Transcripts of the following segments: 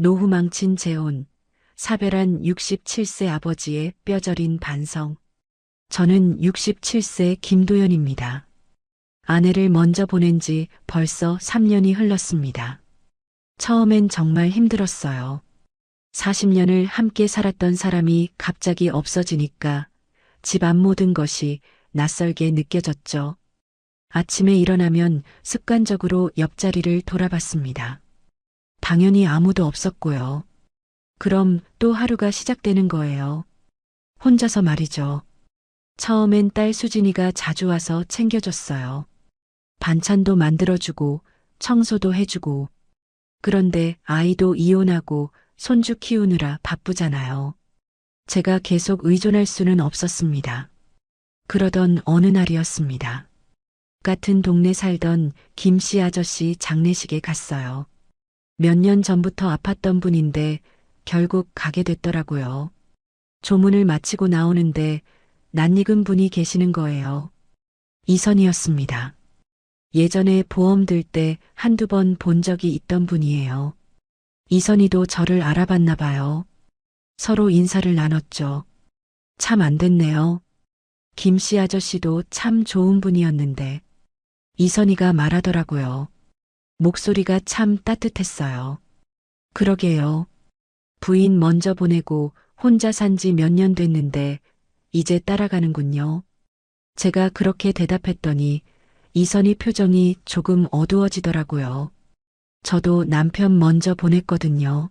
노후 망친 재혼, 사별한 67세 아버지의 뼈저린 반성. 저는 67세 김도연입니다. 아내를 먼저 보낸 지 벌써 3년이 흘렀습니다. 처음엔 정말 힘들었어요. 40년을 함께 살았던 사람이 갑자기 없어지니까 집안 모든 것이 낯설게 느껴졌죠. 아침에 일어나면 습관적으로 옆자리를 돌아봤습니다. 당연히 아무도 없었고요. 그럼 또 하루가 시작되는 거예요. 혼자서 말이죠. 처음엔 딸 수진이가 자주 와서 챙겨줬어요. 반찬도 만들어주고 청소도 해주고. 그런데 아이도 이혼하고 손주 키우느라 바쁘잖아요. 제가 계속 의존할 수는 없었습니다. 그러던 어느 날이었습니다. 같은 동네 살던 김씨 아저씨 장례식에 갔어요. 몇 년 전부터 아팠던 분인데 결국 가게 됐더라고요. 조문을 마치고 나오는데 낯익은 분이 계시는 거예요. 이선희였습니다. 예전에 보험 들 때 한두 번 본 적이 있던 분이에요. 이선희도 저를 알아봤나 봐요. 서로 인사를 나눴죠. 참 안 됐네요. 김씨 아저씨도 참 좋은 분이었는데. 이선희가 말하더라고요. 목소리가 참 따뜻했어요. 그러게요. 부인 먼저 보내고 혼자 산 지 몇 년 됐는데 이제 따라가는군요. 제가 그렇게 대답했더니 이선희 표정이 조금 어두워지더라고요. 저도 남편 먼저 보냈거든요.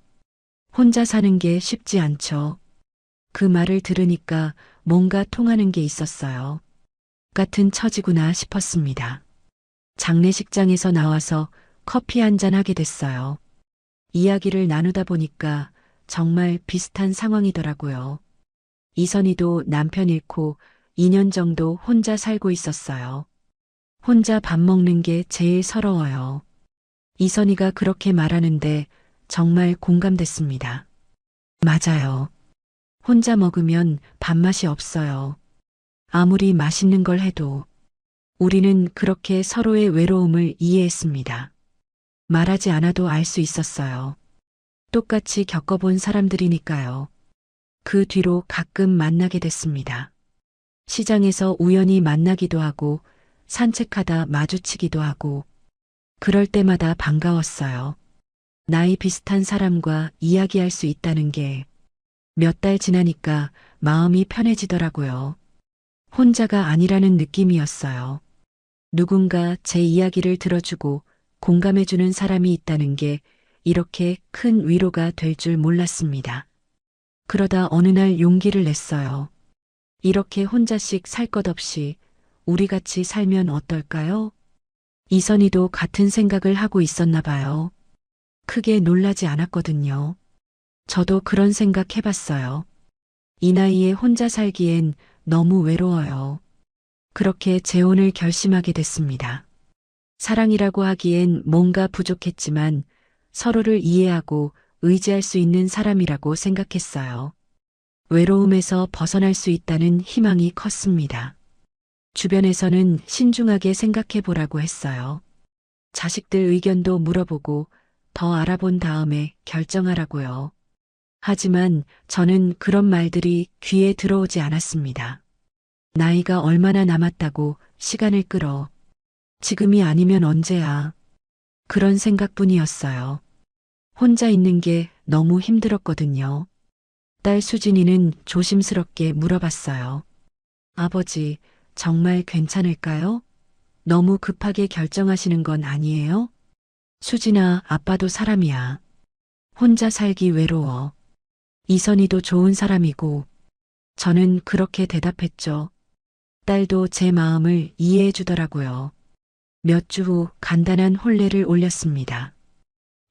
혼자 사는 게 쉽지 않죠. 그 말을 들으니까 뭔가 통하는 게 있었어요. 같은 처지구나 싶었습니다. 장례식장에서 나와서 커피 한잔 하게 됐어요. 이야기를 나누다 보니까 정말 비슷한 상황이더라고요. 이선희도 남편 잃고 2년 정도 혼자 살고 있었어요. 혼자 밥 먹는 게 제일 서러워요. 이선희가 그렇게 말하는데 정말 공감됐습니다. 맞아요. 혼자 먹으면 밥맛이 없어요. 아무리 맛있는 걸 해도. 우리는 그렇게 서로의 외로움을 이해했습니다. 말하지 않아도 알 수 있었어요. 똑같이 겪어본 사람들이니까요. 그 뒤로 가끔 만나게 됐습니다. 시장에서 우연히 만나기도 하고 산책하다 마주치기도 하고 그럴 때마다 반가웠어요. 나이 비슷한 사람과 이야기할 수 있다는 게 몇 달 지나니까 마음이 편해지더라고요. 혼자가 아니라는 느낌이었어요. 누군가 제 이야기를 들어주고 공감해주는 사람이 있다는 게 이렇게 큰 위로가 될 줄 몰랐습니다. 그러다 어느 날 용기를 냈어요. 이렇게 혼자씩 살 것 없이 우리 같이 살면 어떨까요? 이선희도 같은 생각을 하고 있었나 봐요. 크게 놀라지 않았거든요. 저도 그런 생각 해봤어요. 이 나이에 혼자 살기엔 너무 외로워요. 그렇게 재혼을 결심하게 됐습니다. 사랑이라고 하기엔 뭔가 부족했지만 서로를 이해하고 의지할 수 있는 사람이라고 생각했어요. 외로움에서 벗어날 수 있다는 희망이 컸습니다. 주변에서는 신중하게 생각해 보라고 했어요. 자식들 의견도 물어보고 더 알아본 다음에 결정하라고요. 하지만 저는 그런 말들이 귀에 들어오지 않았습니다. 나이가 얼마나 남았다고 시간을 끌어. 지금이 아니면 언제야. 그런 생각뿐이었어요. 혼자 있는 게 너무 힘들었거든요. 딸 수진이는 조심스럽게 물어봤어요. 아버지, 정말 괜찮을까요? 너무 급하게 결정하시는 건 아니에요? 수진아, 아빠도 사람이야. 혼자 살기 외로워. 이선희도 좋은 사람이고. 저는 그렇게 대답했죠. 딸도 제 마음을 이해해 주더라고요. 몇 주 후 간단한 혼례를 올렸습니다.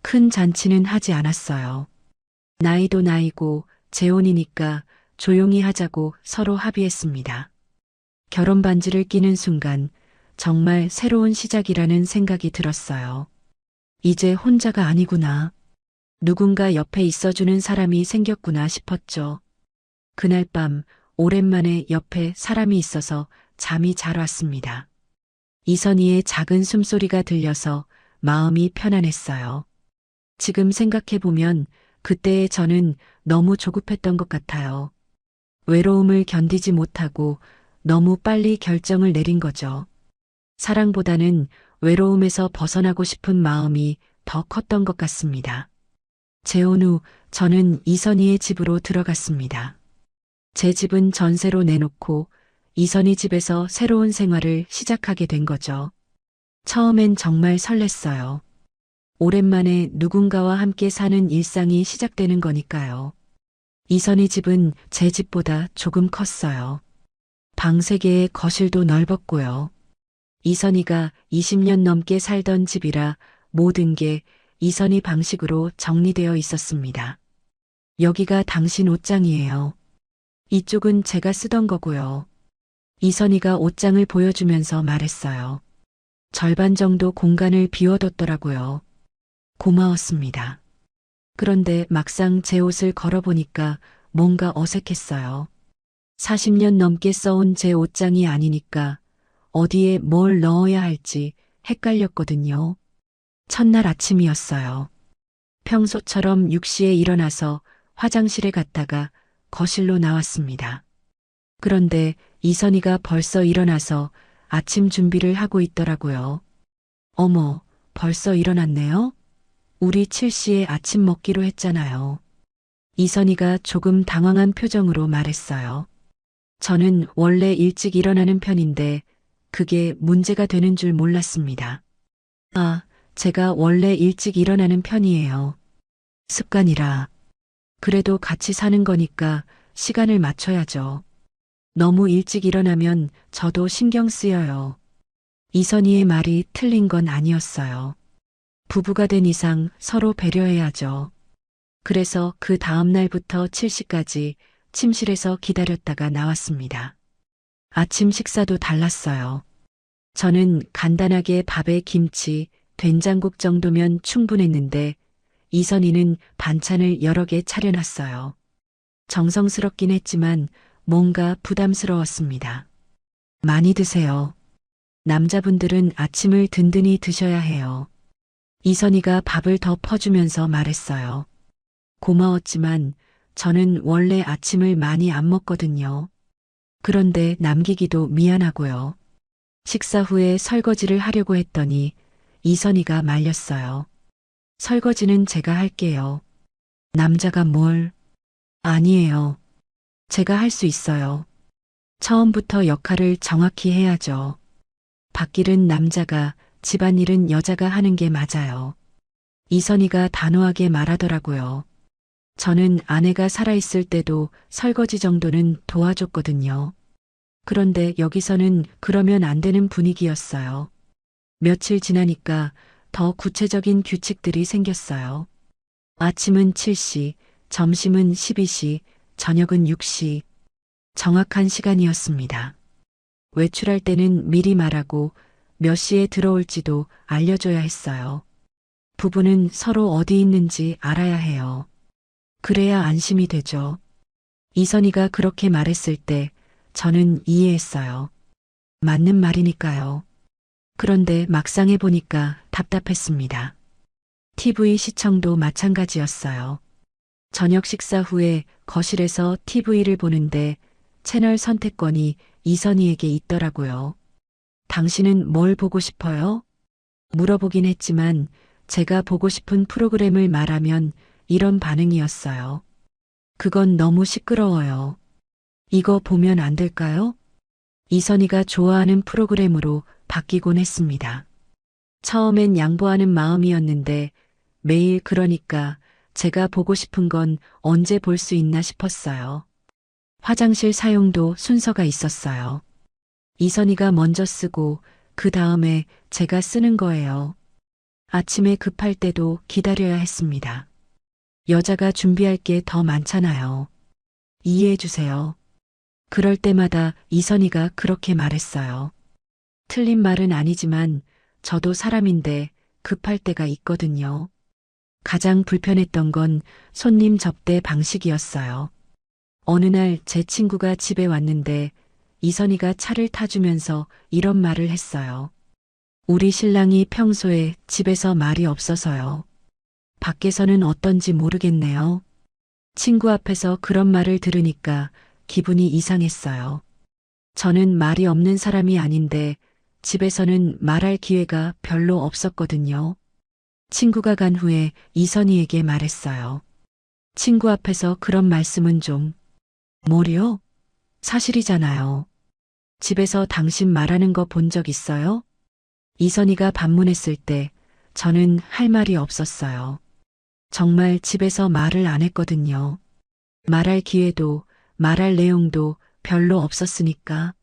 큰 잔치는 하지 않았어요. 나이도 나이고 재혼이니까 조용히 하자고 서로 합의했습니다. 결혼 반지를 끼는 순간 정말 새로운 시작이라는 생각이 들었어요. 이제 혼자가 아니구나. 누군가 옆에 있어주는 사람이 생겼구나 싶었죠. 그날 밤 오랜만에 옆에 사람이 있어서 잠이 잘 왔습니다. 이선희의 작은 숨소리가 들려서 마음이 편안했어요. 지금 생각해보면 그때의 저는 너무 조급했던 것 같아요. 외로움을 견디지 못하고 너무 빨리 결정을 내린 거죠. 사랑보다는 외로움에서 벗어나고 싶은 마음이 더 컸던 것 같습니다. 재혼 후 저는 이선희의 집으로 들어갔습니다. 제 집은 전세로 내놓고 이선희 집에서 새로운 생활을 시작하게 된 거죠. 처음엔 정말 설렜어요. 오랜만에 누군가와 함께 사는 일상이 시작되는 거니까요. 이선희 집은 제 집보다 조금 컸어요. 방 3개에 거실도 넓었고요. 이선희가 20년 넘게 살던 집이라 모든 게 이선희 방식으로 정리되어 있었습니다. 여기가 당신 옷장이에요. 이쪽은 제가 쓰던 거고요. 이선희가 옷장을 보여주면서 말했어요. 절반 정도 공간을 비워뒀더라고요. 고마웠습니다. 그런데 막상 제 옷을 걸어보니까 뭔가 어색했어요. 40년 넘게 써온 제 옷장이 아니니까 어디에 뭘 넣어야 할지 헷갈렸거든요. 첫날 아침이었어요. 평소처럼 6시에 일어나서 화장실에 갔다가 거실로 나왔습니다. 그런데 이선희가 벌써 일어나서 아침 준비를 하고 있더라고요. 어머, 벌써 일어났네요? 우리 7시에 아침 먹기로 했잖아요. 이선희가 조금 당황한 표정으로 말했어요. 저는 원래 일찍 일어나는 편인데 그게 문제가 되는 줄 몰랐습니다. 아, 제가 원래 일찍 일어나는 편이에요. 습관이라. 그래도 같이 사는 거니까 시간을 맞춰야죠. 너무 일찍 일어나면 저도 신경 쓰여요. 이선희의 말이 틀린 건 아니었어요. 부부가 된 이상 서로 배려해야죠. 그래서 그 다음 날부터 7시까지 침실에서 기다렸다가 나왔습니다. 아침 식사도 달랐어요. 저는 간단하게 밥에 김치, 된장국 정도면 충분했는데 이선희는 반찬을 여러 개 차려놨어요. 정성스럽긴 했지만 뭔가 부담스러웠습니다. 많이 드세요. 남자분들은 아침을 든든히 드셔야 해요. 이선희가 밥을 더 퍼주면서 말했어요. 고마웠지만 저는 원래 아침을 많이 안 먹거든요. 그런데 남기기도 미안하고요. 식사 후에 설거지를 하려고 했더니 이선희가 말렸어요. 설거지는 제가 할게요. 남자가 뭘? 아니에요. 제가 할 수 있어요. 처음부터 역할을 정확히 해야죠. 밭일은 남자가, 집안일은 여자가 하는 게 맞아요. 이선희가 단호하게 말하더라고요. 저는 아내가 살아있을 때도 설거지 정도는 도와줬거든요. 그런데 여기서는 그러면 안 되는 분위기였어요. 며칠 지나니까 더 구체적인 규칙들이 생겼어요. 아침은 7시, 점심은 12시, 저녁은 6시. 정확한 시간이었습니다. 외출할 때는 미리 말하고 몇 시에 들어올지도 알려줘야 했어요. 부부는 서로 어디 있는지 알아야 해요. 그래야 안심이 되죠. 이선희가 그렇게 말했을 때 저는 이해했어요. 맞는 말이니까요. 그런데 막상 해보니까 답답했습니다. TV 시청도 마찬가지였어요. 저녁 식사 후에 거실에서 TV를 보는데 채널 선택권이 이선희에게 있더라고요. 당신은 뭘 보고 싶어요? 물어보긴 했지만 제가 보고 싶은 프로그램을 말하면 이런 반응이었어요. 그건 너무 시끄러워요. 이거 보면 안 될까요? 이선희가 좋아하는 프로그램으로 바뀌곤 했습니다. 처음엔 양보하는 마음이었는데 매일 그러니까 제가 보고 싶은 건 언제 볼 수 있나 싶었어요. 화장실 사용도 순서가 있었어요. 이선희가 먼저 쓰고 그 다음에 제가 쓰는 거예요. 아침에 급할 때도 기다려야 했습니다. 여자가 준비할 게 더 많잖아요. 이해해 주세요. 그럴 때마다 이선희가 그렇게 말했어요. 틀린 말은 아니지만 저도 사람인데 급할 때가 있거든요. 가장 불편했던 건 손님 접대 방식이었어요. 어느 날 제 친구가 집에 왔는데 이선희가 차를 타주면서 이런 말을 했어요. 우리 신랑이 평소에 집에서 말이 없어서요. 밖에서는 어떤지 모르겠네요. 친구 앞에서 그런 말을 들으니까 기분이 이상했어요. 저는 말이 없는 사람이 아닌데 집에서는 말할 기회가 별로 없었거든요. 친구가 간 후에 이선희에게 말했어요. 친구 앞에서 그런 말씀은 좀. 뭐요? 사실이잖아요. 집에서 당신 말하는 거 본 적 있어요? 이선희가 반문했을 때 저는 할 말이 없었어요. 정말 집에서 말을 안 했거든요. 말할 기회도 말할 내용도 별로 없었으니까.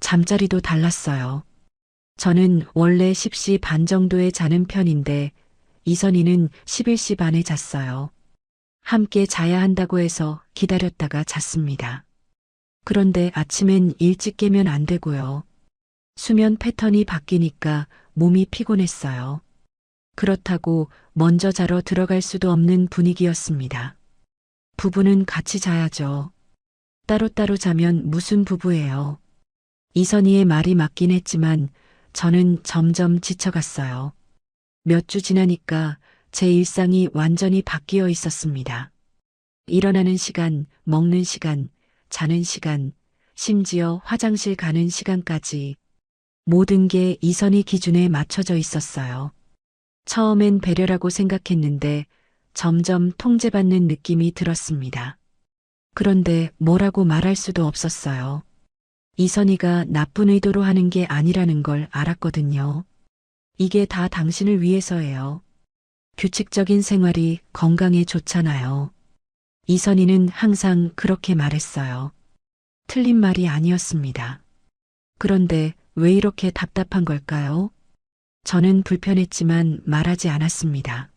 잠자리도 달랐어요. 저는 원래 10시 반 정도에 자는 편인데 이선희는 11시 반에 잤어요. 함께 자야 한다고 해서 기다렸다가 잤습니다. 그런데 아침엔 일찍 깨면 안 되고요. 수면 패턴이 바뀌니까 몸이 피곤했어요. 그렇다고 먼저 자러 들어갈 수도 없는 분위기였습니다. 부부는 같이 자야죠. 따로따로 자면 무슨 부부예요. 이선희의 말이 맞긴 했지만 저는 점점 지쳐갔어요. 몇 주 지나니까 제 일상이 완전히 바뀌어 있었습니다. 일어나는 시간, 먹는 시간, 자는 시간, 심지어 화장실 가는 시간까지 모든 게 이선희 기준에 맞춰져 있었어요. 처음엔 배려라고 생각했는데 점점 통제받는 느낌이 들었습니다. 그런데 뭐라고 말할 수도 없었어요. 이선희가 나쁜 의도로 하는 게 아니라는 걸 알았거든요. 이게 다 당신을 위해서예요. 규칙적인 생활이 건강에 좋잖아요. 이선희는 항상 그렇게 말했어요. 틀린 말이 아니었습니다. 그런데 왜 이렇게 답답한 걸까요? 저는 불편했지만 말하지 않았습니다.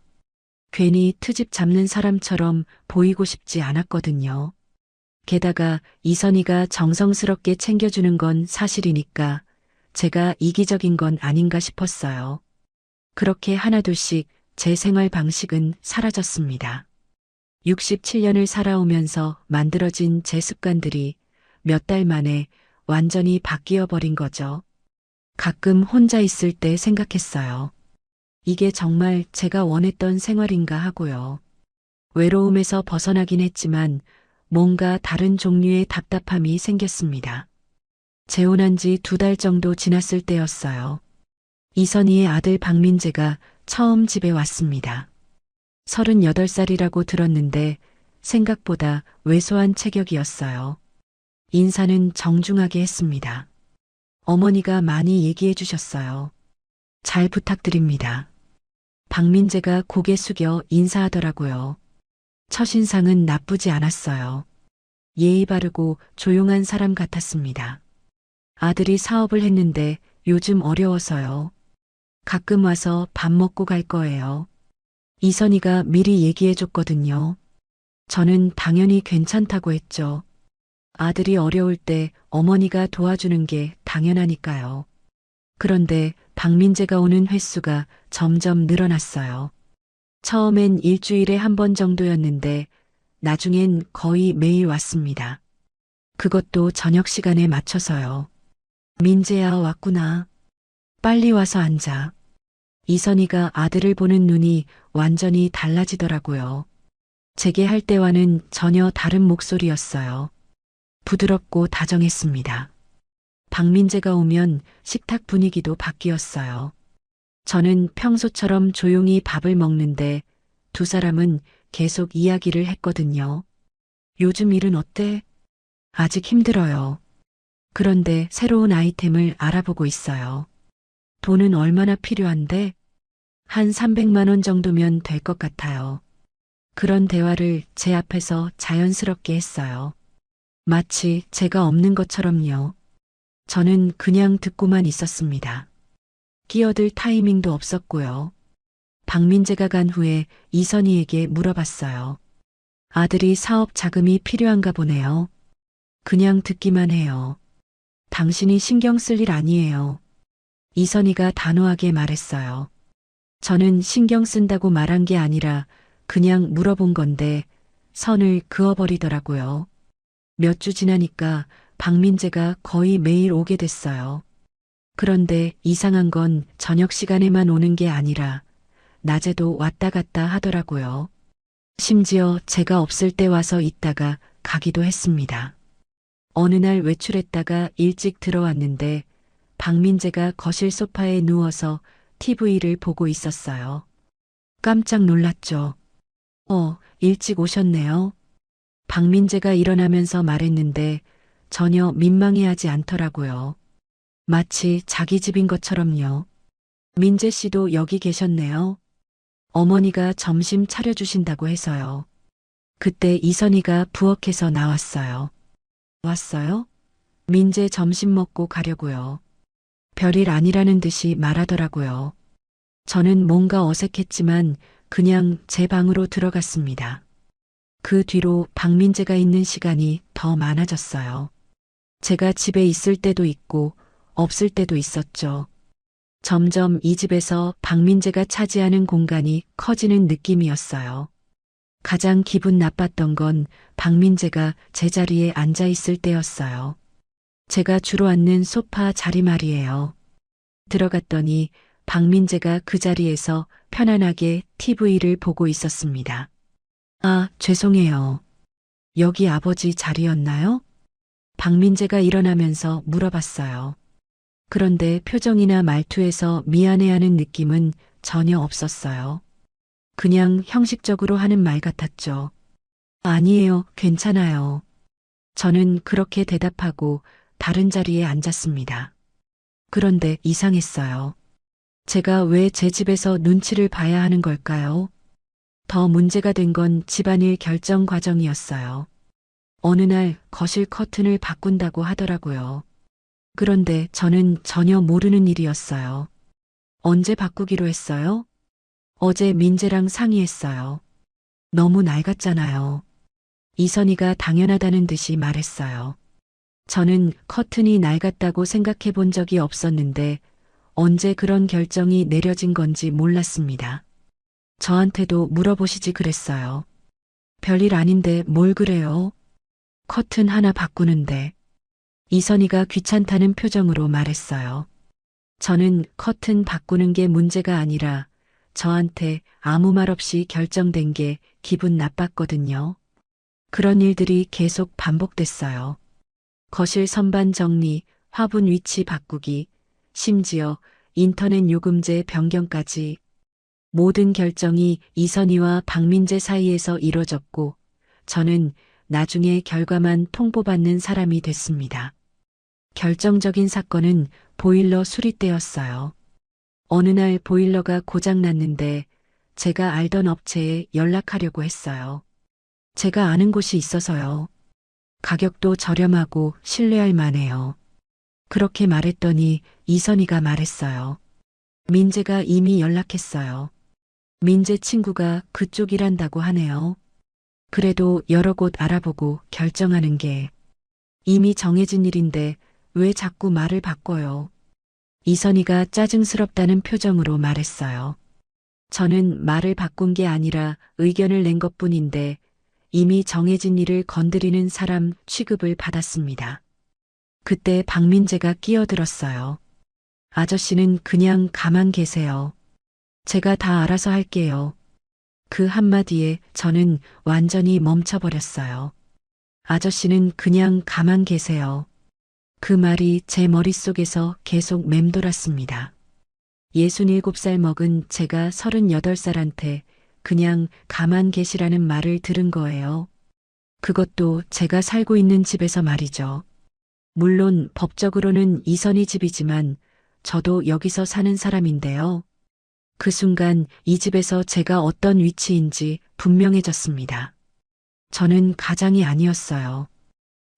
괜히 트집 잡는 사람처럼 보이고 싶지 않았거든요. 게다가 이선희가 정성스럽게 챙겨주는 건 사실이니까 제가 이기적인 건 아닌가 싶었어요. 그렇게 하나둘씩 제 생활 방식은 사라졌습니다. 67년을 살아오면서 만들어진 제 습관들이 몇 달 만에 완전히 바뀌어 버린 거죠. 가끔 혼자 있을 때 생각했어요. 이게 정말 제가 원했던 생활인가 하고요. 외로움에서 벗어나긴 했지만 뭔가 다른 종류의 답답함이 생겼습니다. 재혼한 지 2달 정도 지났을 때였어요. 이선희의 아들 박민재가 처음 집에 왔습니다. 38살이라고 들었는데 생각보다 왜소한 체격이었어요. 인사는 정중하게 했습니다. 어머니가 많이 얘기해 주셨어요. 잘 부탁드립니다. 박민재가 고개 숙여 인사하더라고요. 첫인상은 나쁘지 않았어요. 예의 바르고 조용한 사람 같았습니다. 아들이 사업을 했는데 요즘 어려워서요. 가끔 와서 밥 먹고 갈 거예요. 이선희가 미리 얘기해 줬거든요. 저는 당연히 괜찮다고 했죠. 아들이 어려울 때 어머니가 도와주는 게 당연하니까요. 그런데 박민재가 오는 횟수가 점점 늘어났어요. 처음엔 일주일에 1번 정도였는데 나중엔 거의 매일 왔습니다. 그것도 저녁 시간에 맞춰서요. 민재야 왔구나. 빨리 와서 앉아. 이선희가 아들을 보는 눈이 완전히 달라지더라고요. 제게 할 때와는 전혀 다른 목소리였어요. 부드럽고 다정했습니다. 박민재가 오면 식탁 분위기도 바뀌었어요. 저는 평소처럼 조용히 밥을 먹는데 두 사람은 계속 이야기를 했거든요. 요즘 일은 어때? 아직 힘들어요. 그런데 새로운 아이템을 알아보고 있어요. 돈은 얼마나 필요한데? 한 300만 원 정도면 될 것 같아요. 그런 대화를 제 앞에서 자연스럽게 했어요. 마치 제가 없는 것처럼요. 저는 그냥 듣고만 있었습니다. 끼어들 타이밍도 없었고요. 박민재가 간 후에 이선희에게 물어봤어요. 아들이 사업 자금이 필요한가 보네요. 그냥 듣기만 해요. 당신이 신경 쓸 일 아니에요. 이선희가 단호하게 말했어요. 저는 신경 쓴다고 말한 게 아니라 그냥 물어본 건데 선을 그어버리더라고요. 몇 주 지나니까 박민재가 거의 매일 오게 됐어요. 그런데 이상한 건 저녁 시간에만 오는 게 아니라 낮에도 왔다 갔다 하더라고요. 심지어 제가 없을 때 와서 있다가 가기도 했습니다. 어느 날 외출했다가 일찍 들어왔는데 박민재가 거실 소파에 누워서 TV를 보고 있었어요. 깜짝 놀랐죠. 일찍 오셨네요. 박민재가 일어나면서 말했는데 전혀 민망해하지 않더라고요. 마치 자기 집인 것처럼요. 민재 씨도 여기 계셨네요. 어머니가 점심 차려주신다고 해서요. 그때 이선희가 부엌에서 나왔어요. 왔어요? 민재 점심 먹고 가려고요. 별일 아니라는 듯이 말하더라고요. 저는 뭔가 어색했지만 그냥 제 방으로 들어갔습니다. 그 뒤로 박민재가 있는 시간이 더 많아졌어요. 제가 집에 있을 때도 있고 없을 때도 있었죠. 점점 이 집에서 박민재가 차지하는 공간이 커지는 느낌이었어요. 가장 기분 나빴던 건 박민재가 제 자리에 앉아 있을 때였어요. 제가 주로 앉는 소파 자리 말이에요. 들어갔더니 박민재가 그 자리에서 편안하게 TV를 보고 있었습니다. 아, 죄송해요. 여기 아버지 자리였나요? 박민재가 일어나면서 물어봤어요. 그런데 표정이나 말투에서 미안해하는 느낌은 전혀 없었어요. 그냥 형식적으로 하는 말 같았죠. 아니에요, 괜찮아요. 저는 그렇게 대답하고 다른 자리에 앉았습니다. 그런데 이상했어요. 제가 왜 제 집에서 눈치를 봐야 하는 걸까요? 더 문제가 된 건 집안일 결정 과정이었어요. 어느 날 거실 커튼을 바꾼다고 하더라고요. 그런데 저는 전혀 모르는 일이었어요. 언제 바꾸기로 했어요? 어제 민재랑 상의했어요. 너무 낡았잖아요. 이선희가 당연하다는 듯이 말했어요. 저는 커튼이 낡았다고 생각해 본 적이 없었는데 언제 그런 결정이 내려진 건지 몰랐습니다. 저한테도 물어보시지 그랬어요. 별일 아닌데 뭘 그래요? 커튼 하나 바꾸는데. 이선희가 귀찮다는 표정으로 말했어요. 저는 커튼 바꾸는 게 문제가 아니라 저한테 아무 말 없이 결정된 게 기분 나빴거든요. 그런 일들이 계속 반복됐어요. 거실 선반 정리, 화분 위치 바꾸기, 심지어 인터넷 요금제 변경까지 모든 결정이 이선희와 박민재 사이에서 이뤄졌고 저는 나중에 결과만 통보받는 사람이 됐습니다. 결정적인 사건은 보일러 수리 때였어요. 어느 날 보일러가 고장 났는데 제가 알던 업체에 연락하려고 했어요. 제가 아는 곳이 있어서요. 가격도 저렴하고 신뢰할 만해요. 그렇게 말했더니 이선희가 말했어요. 민재가 이미 연락했어요. 민재 친구가 그쪽 일한다고 하네요. 그래도 여러 곳 알아보고 결정하는 게 이미 정해진 일인데 왜 자꾸 말을 바꿔요? 이선희가 짜증스럽다는 표정으로 말했어요. 저는 말을 바꾼 게 아니라 의견을 낸 것뿐인데 이미 정해진 일을 건드리는 사람 취급을 받았습니다. 그때 박민재가 끼어들었어요. 아저씨는 그냥 가만 계세요. 제가 다 알아서 할게요. 그 한마디에 저는 완전히 멈춰버렸어요. 아저씨는 그냥 가만 계세요. 그 말이 제 머릿속에서 계속 맴돌았습니다. 67살 먹은 제가 38살한테 그냥 가만 계시라는 말을 들은 거예요. 그것도 제가 살고 있는 집에서 말이죠. 물론 법적으로는 이선희 집이지만 저도 여기서 사는 사람인데요. 그 순간 이 집에서 제가 어떤 위치인지 분명해졌습니다. 저는 가장이 아니었어요.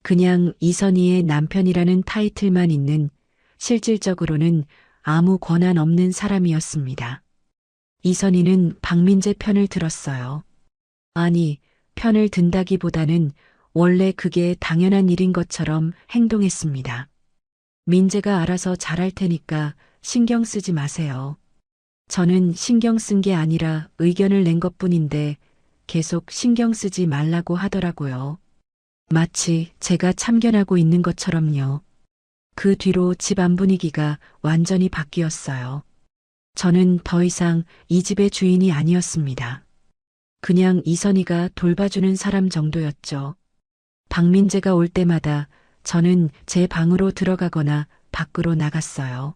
그냥 이선희의 남편이라는 타이틀만 있는 실질적으로는 아무 권한 없는 사람이었습니다. 이선희는 박민재 편을 들었어요. 아니, 편을 든다기보다는 원래 그게 당연한 일인 것처럼 행동했습니다. 민재가 알아서 잘할 테니까 신경 쓰지 마세요. 저는 신경 쓴 게 아니라 의견을 낸 것뿐인데 계속 신경 쓰지 말라고 하더라고요. 마치 제가 참견하고 있는 것처럼요. 그 뒤로 집안 분위기가 완전히 바뀌었어요. 저는 더 이상 이 집의 주인이 아니었습니다. 그냥 이선희가 돌봐주는 사람 정도였죠. 박민재가 올 때마다 저는 제 방으로 들어가거나 밖으로 나갔어요.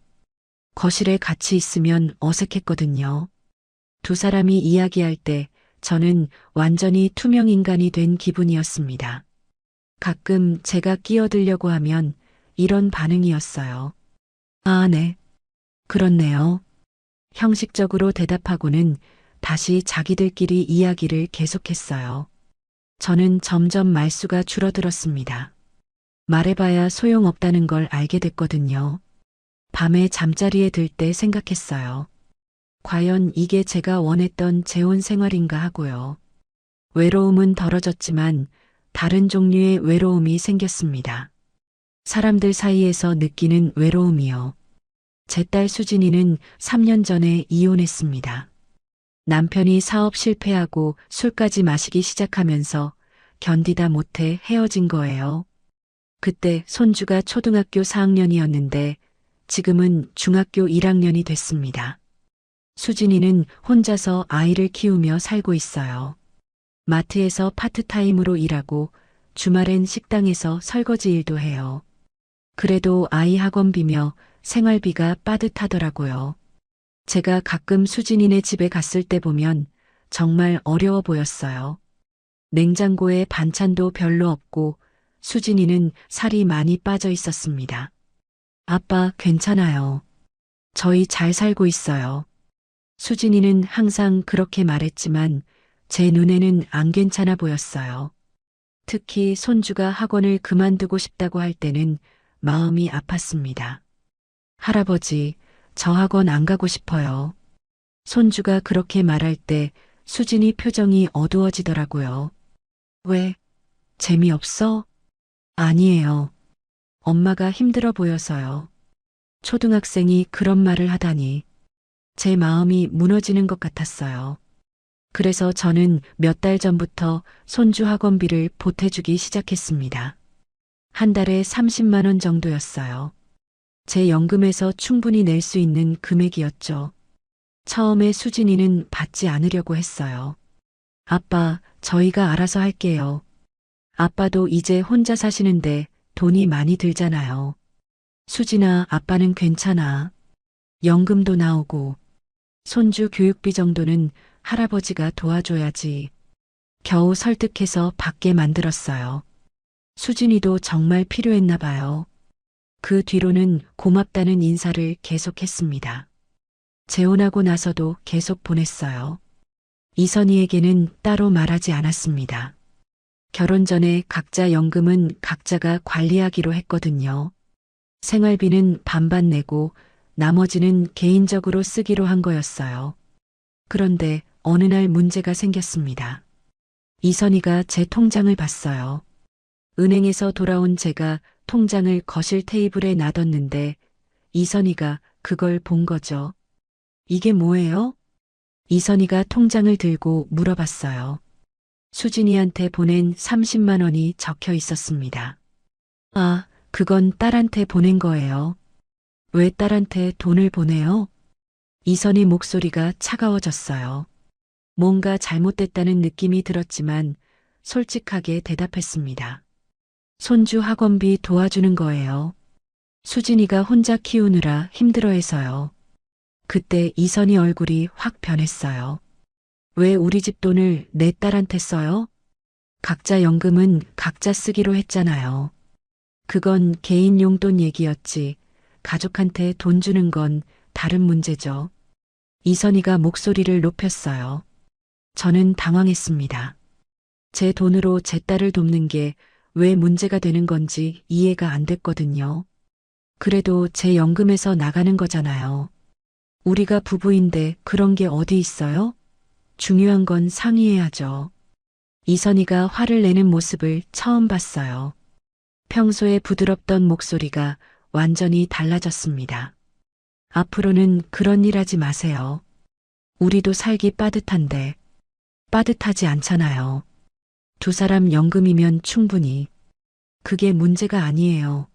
거실에 같이 있으면 어색했거든요. 두 사람이 이야기할 때 저는 완전히 투명 인간이 된 기분이었습니다. 가끔 제가 끼어들려고 하면 이런 반응이었어요. 아, 네. 그렇네요. 형식적으로 대답하고는 다시 자기들끼리 이야기를 계속했어요. 저는 점점 말수가 줄어들었습니다. 말해봐야 소용없다는 걸 알게 됐거든요. 밤에 잠자리에 들 때 생각했어요. 과연 이게 제가 원했던 재혼 생활인가 하고요. 외로움은 덜어졌지만 다른 종류의 외로움이 생겼습니다. 사람들 사이에서 느끼는 외로움이요. 제 딸 수진이는 3년 전에 이혼했습니다. 남편이 사업 실패하고 술까지 마시기 시작하면서 견디다 못해 헤어진 거예요. 그때 손주가 초등학교 4학년이었는데 지금은 중학교 1학년이 됐습니다. 수진이는 혼자서 아이를 키우며 살고 있어요. 마트에서 파트타임으로 일하고 주말엔 식당에서 설거지 일도 해요. 그래도 아이 학원비며 생활비가 빠듯하더라고요. 제가 가끔 수진이네 집에 갔을 때 보면 정말 어려워 보였어요. 냉장고에 반찬도 별로 없고 수진이는 살이 많이 빠져 있었습니다. 아빠, 괜찮아요. 저희 잘 살고 있어요. 수진이는 항상 그렇게 말했지만 제 눈에는 안 괜찮아 보였어요. 특히 손주가 학원을 그만두고 싶다고 할 때는 마음이 아팠습니다. 할아버지, 저 학원 안 가고 싶어요. 손주가 그렇게 말할 때 수진이 표정이 어두워지더라고요. 왜? 재미없어? 아니에요. 엄마가 힘들어 보여서요. 초등학생이 그런 말을 하다니 제 마음이 무너지는 것 같았어요. 그래서 저는 몇 달 전부터 손주 학원비를 보태주기 시작했습니다. 한 달에 30만 원 정도였어요. 제 연금에서 충분히 낼 수 있는 금액이었죠. 처음에 수진이는 받지 않으려고 했어요. 아빠, 저희가 알아서 할게요. 아빠도 이제 혼자 사시는데 돈이 많이 들잖아요. 수진아, 아빠는 괜찮아. 연금도 나오고 손주 교육비 정도는 할아버지가 도와줘야지. 겨우 설득해서 받게 만들었어요. 수진이도 정말 필요했나 봐요. 그 뒤로는 고맙다는 인사를 계속했습니다. 재혼하고 나서도 계속 보냈어요. 이선희에게는 따로 말하지 않았습니다. 결혼 전에 각자 연금은 각자가 관리하기로 했거든요. 생활비는 반반 내고 나머지는 개인적으로 쓰기로 한 거였어요. 그런데 어느 날 문제가 생겼습니다. 이선희가 제 통장을 봤어요. 은행에서 돌아온 제가 통장을 거실 테이블에 놔뒀는데 이선희가 그걸 본 거죠. 이게 뭐예요? 이선희가 통장을 들고 물어봤어요. 수진이한테 보낸 30만 원이 적혀 있었습니다. 아, 그건 딸한테 보낸 거예요. 왜 딸한테 돈을 보내요? 이선희 목소리가 차가워졌어요. 뭔가 잘못됐다는 느낌이 들었지만 솔직하게 대답했습니다. 손주 학원비 도와주는 거예요. 수진이가 혼자 키우느라 힘들어해서요. 그때 이선희 얼굴이 확 변했어요. 왜 우리 집 돈을 내 딸한테 써요? 각자 연금은 각자 쓰기로 했잖아요. 그건 개인 용돈 얘기였지. 가족한테 돈 주는 건 다른 문제죠. 이선희가 목소리를 높였어요. 저는 당황했습니다. 제 돈으로 제 딸을 돕는 게 왜 문제가 되는 건지 이해가 안 됐거든요. 그래도 제 연금에서 나가는 거잖아요. 우리가 부부인데 그런 게 어디 있어요? 중요한 건 상의해야죠. 이선희가 화를 내는 모습을 처음 봤어요. 평소에 부드럽던 목소리가 완전히 달라졌습니다. 앞으로는 그런 일 하지 마세요. 우리도 살기 빠듯한데 빠듯하지 않잖아요. 두 사람 연금이면 충분히. 그게 문제가 아니에요.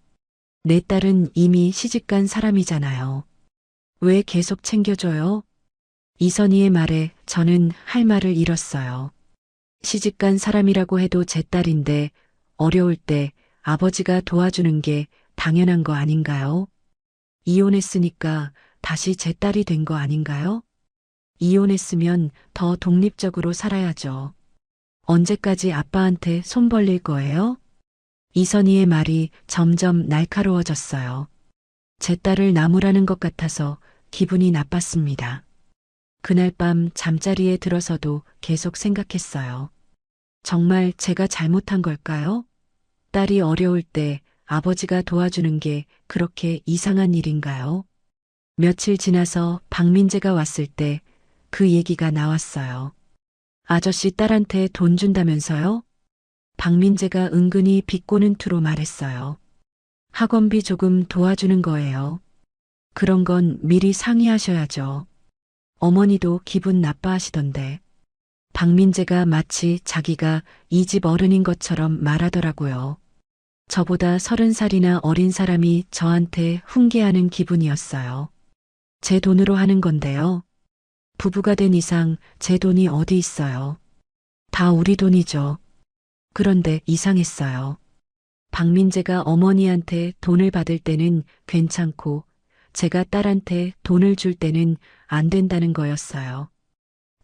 내 딸은 이미 시집간 사람이잖아요. 왜 계속 챙겨줘요? 이선희의 말에 저는 할 말을 잃었어요. 시집간 사람이라고 해도 제 딸인데 어려울 때 아버지가 도와주는 게 당연한 거 아닌가요? 이혼했으니까 다시 제 딸이 된 거 아닌가요? 이혼했으면 더 독립적으로 살아야죠. 언제까지 아빠한테 손 벌릴 거예요? 이선희의 말이 점점 날카로워졌어요. 제 딸을 나무라는 것 같아서 기분이 나빴습니다. 그날 밤 잠자리에 들어서도 계속 생각했어요. 정말 제가 잘못한 걸까요? 딸이 어려울 때 아버지가 도와주는 게 그렇게 이상한 일인가요? 며칠 지나서 박민재가 왔을 때 그 얘기가 나왔어요. 아저씨 딸한테 돈 준다면서요? 박민재가 은근히 비꼬는 투로 말했어요. 학원비 조금 도와주는 거예요. 그런 건 미리 상의하셔야죠. 어머니도 기분 나빠하시던데. 박민재가 마치 자기가 이 집 어른인 것처럼 말하더라고요. 저보다 30살이나 어린 사람이 저한테 훈계하는 기분이었어요. 제 돈으로 하는 건데요. 부부가 된 이상 제 돈이 어디 있어요. 다 우리 돈이죠. 그런데 이상했어요. 박민재가 어머니한테 돈을 받을 때는 괜찮고 제가 딸한테 돈을 줄 때는 안 된다는 거였어요.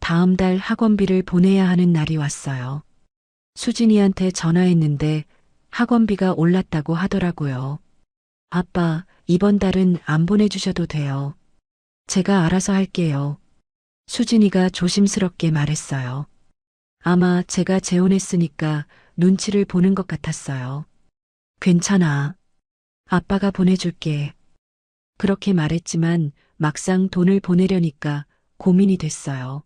다음 달 학원비를 보내야 하는 날이 왔어요. 수진이한테 전화했는데 학원비가 올랐다고 하더라고요. 아빠, 이번 달은 안 보내주셔도 돼요. 제가 알아서 할게요. 수진이가 조심스럽게 말했어요. 아마 제가 재혼했으니까 눈치를 보는 것 같았어요. 괜찮아. 아빠가 보내줄게. 그렇게 말했지만 막상 돈을 보내려니까 고민이 됐어요.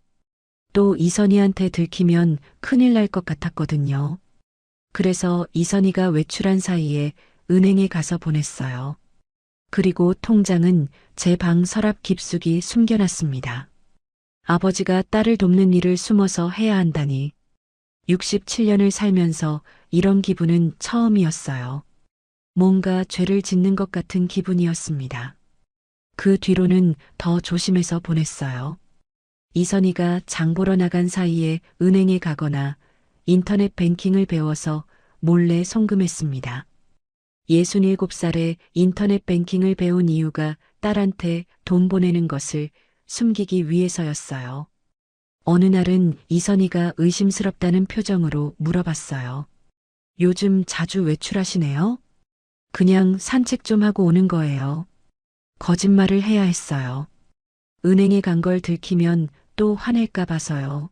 또 이선희한테 들키면 큰일 날 것 같았거든요. 그래서 이선희가 외출한 사이에 은행에 가서 보냈어요. 그리고 통장은 제 방 서랍 깊숙이 숨겨놨습니다. 아버지가 딸을 돕는 일을 숨어서 해야 한다니. 67년을 살면서 이런 기분은 처음이었어요. 뭔가 죄를 짓는 것 같은 기분이었습니다. 그 뒤로는 더 조심해서 보냈어요. 이선희가 장 보러 나간 사이에 은행에 가거나 인터넷 뱅킹을 배워서 몰래 송금했습니다. 67살에 인터넷 뱅킹을 배운 이유가 딸한테 돈 보내는 것을 숨기기 위해서였어요. 어느 날은 이선희가 의심스럽다는 표정으로 물어봤어요. 요즘 자주 외출하시네요? 그냥 산책 좀 하고 오는 거예요. 거짓말을 해야 했어요. 은행에 간 걸 들키면 또 화낼까 봐서요.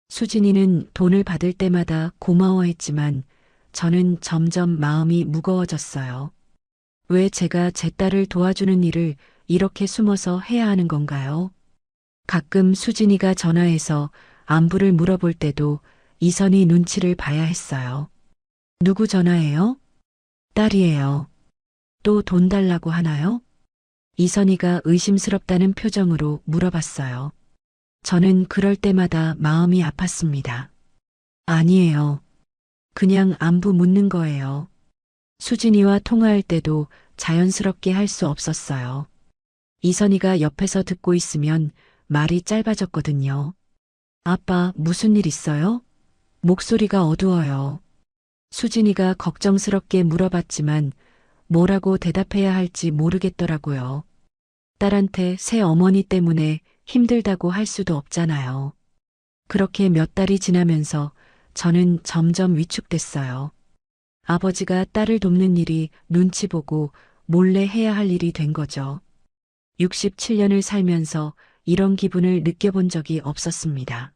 수진이는 돈을 받을 때마다 고마워했지만 저는 점점 마음이 무거워졌어요. 왜 제가 제 딸을 도와주는 일을 이렇게 숨어서 해야 하는 건가요? 가끔 수진이가 전화해서 안부를 물어볼 때도 이선희 눈치를 봐야 했어요. 누구 전화해요? 딸이에요. 또 돈 달라고 하나요? 이선희가 의심스럽다는 표정으로 물어봤어요. 저는 그럴 때마다 마음이 아팠습니다. 아니에요. 그냥 안부 묻는 거예요. 수진이와 통화할 때도 자연스럽게 할 수 없었어요. 이선희가 옆에서 듣고 있으면 말이 짧아졌거든요. 아빠, 무슨 일 있어요? 목소리가 어두워요. 수진이가 걱정스럽게 물어봤지만 뭐라고 대답해야 할지 모르겠더라고요. 딸한테 새 어머니 때문에 힘들다고 할 수도 없잖아요. 그렇게 몇 달이 지나면서 저는 점점 위축됐어요. 아버지가 딸을 돕는 일이 눈치 보고 몰래 해야 할 일이 된 거죠. 67년을 살면서 이런 기분을 느껴본 적이 없었습니다.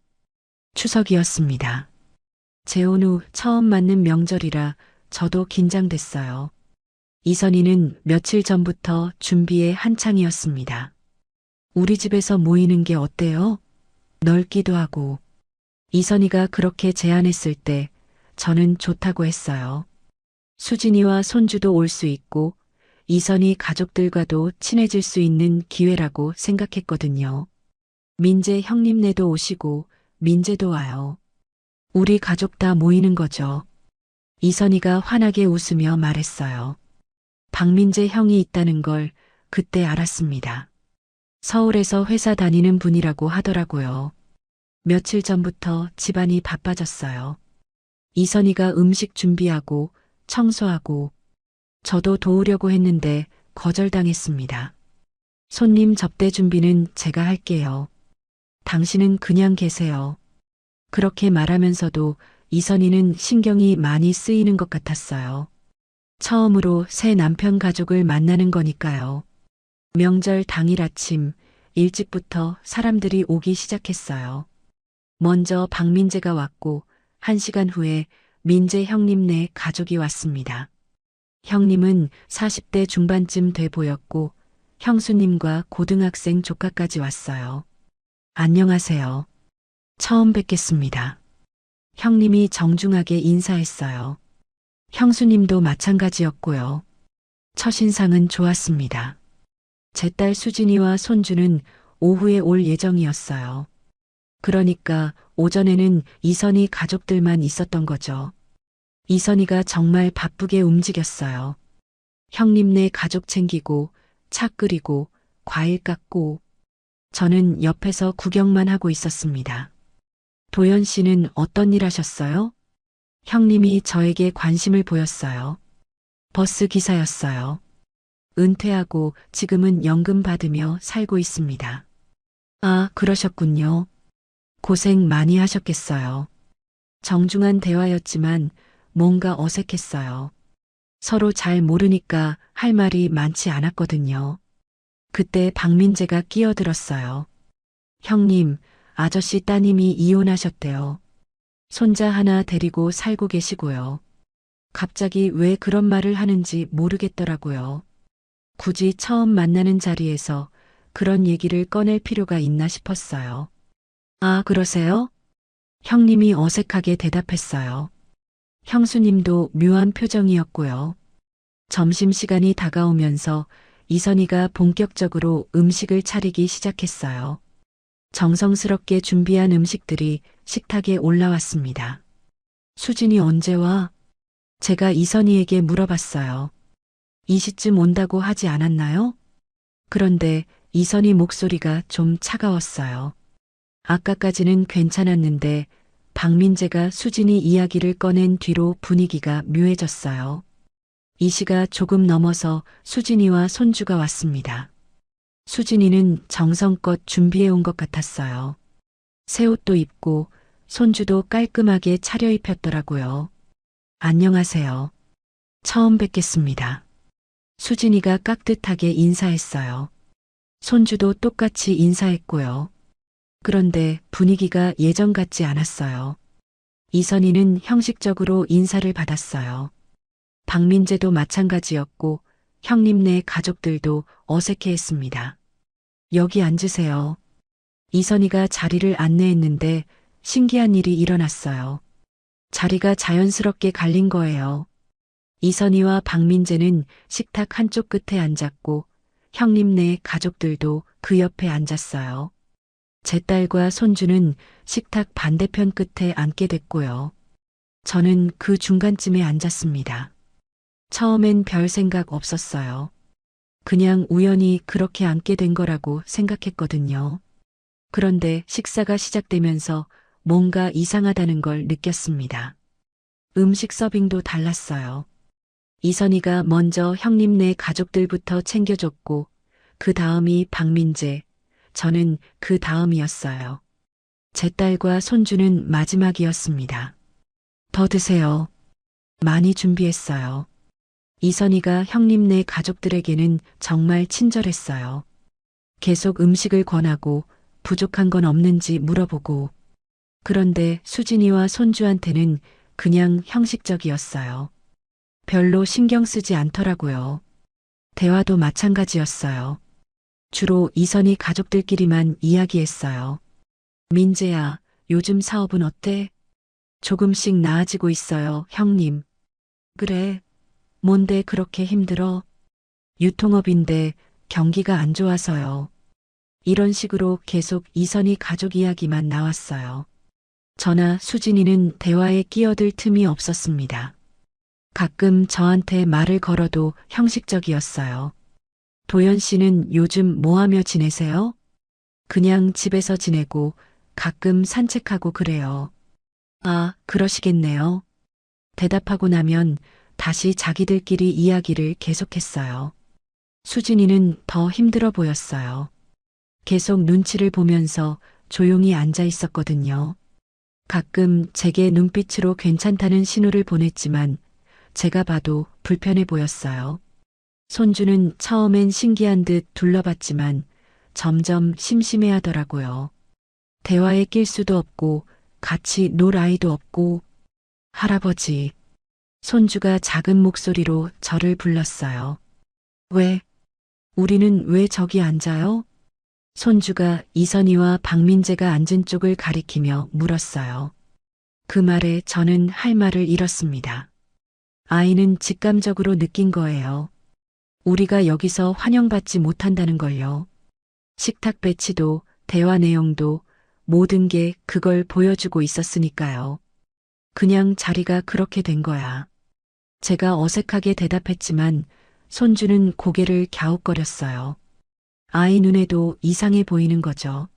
추석이었습니다. 재혼 후 처음 맞는 명절이라 저도 긴장됐어요. 이선희는 며칠 전부터 준비에 한창이었습니다. 우리 집에서 모이는 게 어때요? 넓기도 하고. 이선희가 그렇게 제안했을 때 저는 좋다고 했어요. 수진이와 손주도 올 수 있고 이선희 가족들과도 친해질 수 있는 기회라고 생각했거든요. 민재 형님네도 오시고 민재도 와요. 우리 가족 다 모이는 거죠. 이선희가 환하게 웃으며 말했어요. 박민재 형이 있다는 걸 그때 알았습니다. 서울에서 회사 다니는 분이라고 하더라고요. 며칠 전부터 집안이 바빠졌어요. 이선희가 음식 준비하고 청소하고 저도 도우려고 했는데 거절당했습니다. 손님 접대 준비는 제가 할게요. 당신은 그냥 계세요. 그렇게 말하면서도 이선희는 신경이 많이 쓰이는 것 같았어요. 처음으로 새 남편 가족을 만나는 거니까요. 명절 당일 아침 일찍부터 사람들이 오기 시작했어요. 먼저 박민재가 왔고 1시간 후에 민재 형님네 가족이 왔습니다. 형님은 40대 중반쯤 돼 보였고 형수님과 고등학생 조카까지 왔어요. 안녕하세요. 처음 뵙겠습니다. 형님이 정중하게 인사했어요. 형수님도 마찬가지였고요. 첫인상은 좋았습니다. 제 딸 수진이와 손주는 오후에 올 예정이었어요. 그러니까 오전에는 이선희 가족들만 있었던 거죠. 이선희가 정말 바쁘게 움직였어요. 형님네 가족 챙기고 차 끓이고 과일 깎고 저는 옆에서 구경만 하고 있었습니다. 도연 씨는 어떤 일 하셨어요? 형님이 저에게 관심을 보였어요. 버스 기사였어요. 은퇴하고 지금은 연금 받으며 살고 있습니다. 아, 그러셨군요. 고생 많이 하셨겠어요. 정중한 대화였지만 뭔가 어색했어요. 서로 잘 모르니까 할 말이 많지 않았거든요. 그때 박민재가 끼어들었어요. 형님, 아저씨 따님이 이혼하셨대요. 손자 하나 데리고 살고 계시고요. 갑자기 왜 그런 말을 하는지 모르겠더라고요. 굳이 처음 만나는 자리에서 그런 얘기를 꺼낼 필요가 있나 싶었어요. 아, 그러세요? 형님이 어색하게 대답했어요. 형수님도 묘한 표정이었고요. 점심시간이 다가오면서 이선희가 본격적으로 음식을 차리기 시작했어요. 정성스럽게 준비한 음식들이 식탁에 올라왔습니다. 수진이 언제 와? 제가 이선희에게 물어봤어요. 이 시쯤 온다고 하지 않았나요? 그런데 이선희 목소리가 좀 차가웠어요. 아까까지는 괜찮았는데 박민재가 수진이 이야기를 꺼낸 뒤로 분위기가 묘해졌어요. 이 시가 조금 넘어서 수진이와 손주가 왔습니다. 수진이는 정성껏 준비해 온 것 같았어요. 새 옷도 입고 손주도 깔끔하게 차려입혔더라고요. 안녕하세요. 처음 뵙겠습니다. 수진이가 깍듯하게 인사했어요. 손주도 똑같이 인사했고요. 그런데 분위기가 예전 같지 않았어요. 이선희는 형식적으로 인사를 받았어요. 박민재도 마찬가지였고 형님네 가족들도 어색해했습니다. 여기 앉으세요. 이선희가 자리를 안내했는데 신기한 일이 일어났어요. 자리가 자연스럽게 갈린 거예요. 이선희와 박민재는 식탁 한쪽 끝에 앉았고 형님네 가족들도 그 옆에 앉았어요. 제 딸과 손주는 식탁 반대편 끝에 앉게 됐고요. 저는 그 중간쯤에 앉았습니다. 처음엔 별 생각 없었어요. 그냥 우연히 그렇게 앉게 된 거라고 생각했거든요. 그런데 식사가 시작되면서 뭔가 이상하다는 걸 느꼈습니다. 음식 서빙도 달랐어요. 이선희가 먼저 형님네 가족들부터 챙겨줬고 그 다음이 박민재, 저는 그 다음이었어요. 제 딸과 손주는 마지막이었습니다. 더 드세요. 많이 준비했어요. 이선희가 형님네 가족들에게는 정말 친절했어요. 계속 음식을 권하고 부족한 건 없는지 물어보고 그런데 수진이와 손주한테는 그냥 형식적이었어요. 별로 신경 쓰지 않더라고요. 대화도 마찬가지였어요. 주로 이선희 가족들끼리만 이야기했어요. 민재야, 요즘 사업은 어때? 조금씩 나아지고 있어요, 형님. 그래. 뭔데 그렇게 힘들어? 유통업인데 경기가 안 좋아서요. 이런 식으로 계속 이선희 가족 이야기만 나왔어요. 저나 수진이는 대화에 끼어들 틈이 없었습니다. 가끔 저한테 말을 걸어도 형식적이었어요. 도연 씨는 요즘 뭐 하며 지내세요? 그냥 집에서 지내고 가끔 산책하고 그래요. 아, 그러시겠네요. 대답하고 나면 다시 자기들끼리 이야기를 계속했어요. 수진이는 더 힘들어 보였어요. 계속 눈치를 보면서 조용히 앉아 있었거든요. 가끔 제게 눈빛으로 괜찮다는 신호를 보냈지만 제가 봐도 불편해 보였어요. 손주는 처음엔 신기한 듯 둘러봤지만 점점 심심해 하더라고요. 대화에 낄 수도 없고 같이 놀 아이도 없고 할아버지. 손주가 작은 목소리로 저를 불렀어요. 왜? 우리는 왜 저기 앉아요? 손주가 이선희와 박민재가 앉은 쪽을 가리키며 물었어요. 그 말에 저는 할 말을 잃었습니다. 아이는 직감적으로 느낀 거예요. 우리가 여기서 환영받지 못한다는 걸요. 식탁 배치도 대화 내용도 모든 게 그걸 보여주고 있었으니까요. 그냥 자리가 그렇게 된 거야. 제가 어색하게 대답했지만 손주는 고개를 갸웃거렸어요. 아이 눈에도 이상해 보이는 거죠.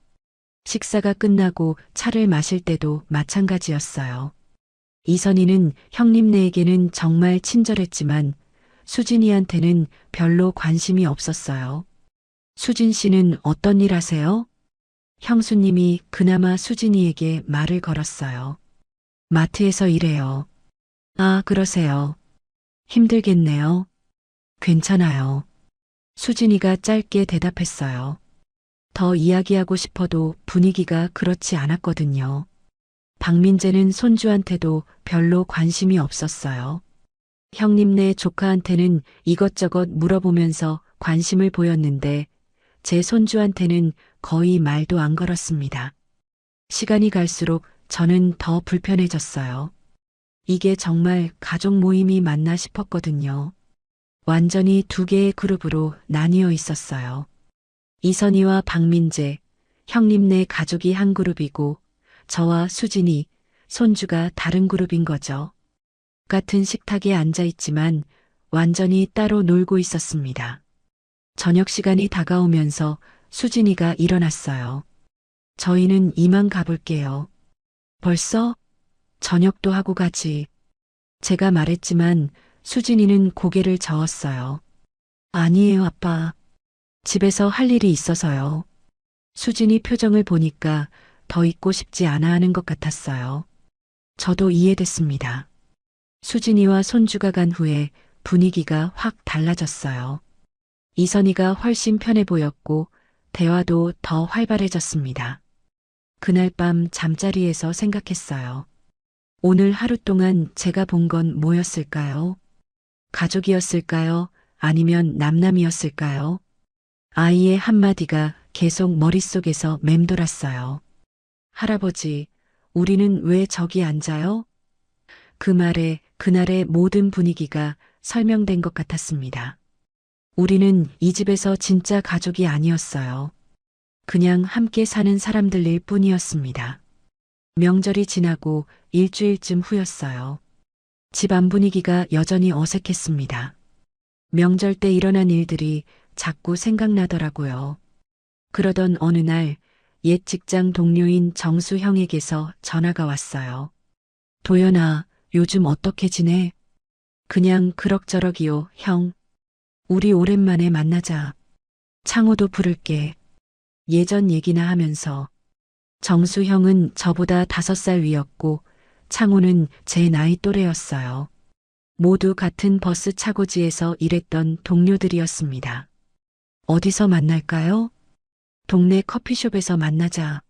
식사가 끝나고 차를 마실 때도 마찬가지였어요. 이선희는 형님네에게는 정말 친절했지만 수진이한테는 별로 관심이 없었어요. 수진 씨는 어떤 일 하세요? 형수님이 그나마 수진이에게 말을 걸었어요. 마트에서 일해요. 아, 그러세요. 힘들겠네요. 괜찮아요. 수진이가 짧게 대답했어요. 더 이야기하고 싶어도 분위기가 그렇지 않았거든요. 박민재는 손주한테도 별로 관심이 없었어요. 형님네 조카한테는 이것저것 물어보면서 관심을 보였는데 제 손주한테는 거의 말도 안 걸었습니다. 시간이 갈수록 저는 더 불편해졌어요. 이게 정말 가족 모임이 맞나 싶었거든요. 완전히 두 개의 그룹으로 나뉘어 있었어요. 이선희와 박민재, 형님네 가족이 한 그룹이고 저와 수진이, 손주가 다른 그룹인 거죠. 같은 식탁에 앉아 있지만 완전히 따로 놀고 있었습니다. 저녁 시간이 다가오면서 수진이가 일어났어요. 저희는 이만 가볼게요. 벌써? 저녁도 하고 가지. 제가 말했지만 수진이는 고개를 저었어요. 아니에요, 아빠. 집에서 할 일이 있어서요. 수진이 표정을 보니까 더 있고 싶지 않아 하는 것 같았어요. 저도 이해됐습니다. 수진이와 손주가 간 후에 분위기가 확 달라졌어요. 이선희가 훨씬 편해 보였고 대화도 더 활발해졌습니다. 그날 밤 잠자리에서 생각했어요. 오늘 하루 동안 제가 본 건 뭐였을까요? 가족이었을까요? 아니면 남남이었을까요? 아이의 한마디가 계속 머릿속에서 맴돌았어요. 할아버지, 우리는 왜 저기 앉아요? 그 말에 그날의 모든 분위기가 설명된 것 같았습니다. 우리는 이 집에서 진짜 가족이 아니었어요. 그냥 함께 사는 사람들일 뿐이었습니다. 명절이 지나고 일주일쯤 후였어요. 집 안 분위기가 여전히 어색했습니다. 명절 때 일어난 일들이 자꾸 생각나더라고요. 그러던 어느 날 옛 직장 동료인 정수 형에게서 전화가 왔어요. 도연아, 요즘 어떻게 지내? 그냥 그럭저럭이요, 형. 우리 오랜만에 만나자. 창호도 부를게. 예전 얘기나 하면서. 정수 형은 저보다 5살 위였고 창호는 제 나이 또래였어요. 모두 같은 버스 차고지에서 일했던 동료들이었습니다. 어디서 만날까요? 동네 커피숍에서 만나자.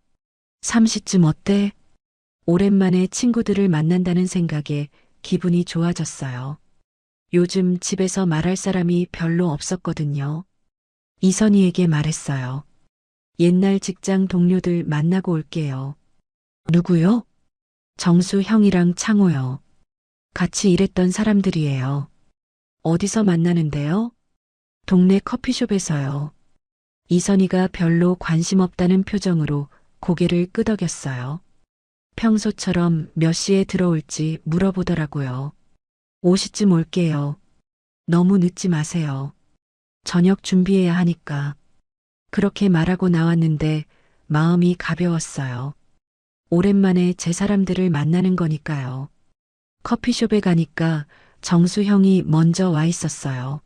3시쯤 어때? 오랜만에 친구들을 만난다는 생각에 기분이 좋아졌어요. 요즘 집에서 말할 사람이 별로 없었거든요. 이선희에게 말했어요. 옛날 직장 동료들 만나고 올게요. 누구요? 정수 형이랑 창호요. 같이 일했던 사람들이에요. 어디서 만나는데요? 동네 커피숍에서요. 이선희가 별로 관심 없다는 표정으로 고개를 끄덕였어요. 평소처럼 몇 시에 들어올지 물어보더라고요. 5시쯤 올게요. 너무 늦지 마세요. 저녁 준비해야 하니까. 그렇게 말하고 나왔는데 마음이 가벼웠어요. 오랜만에 제 사람들을 만나는 거니까요. 커피숍에 가니까 정수 형이 먼저 와 있었어요.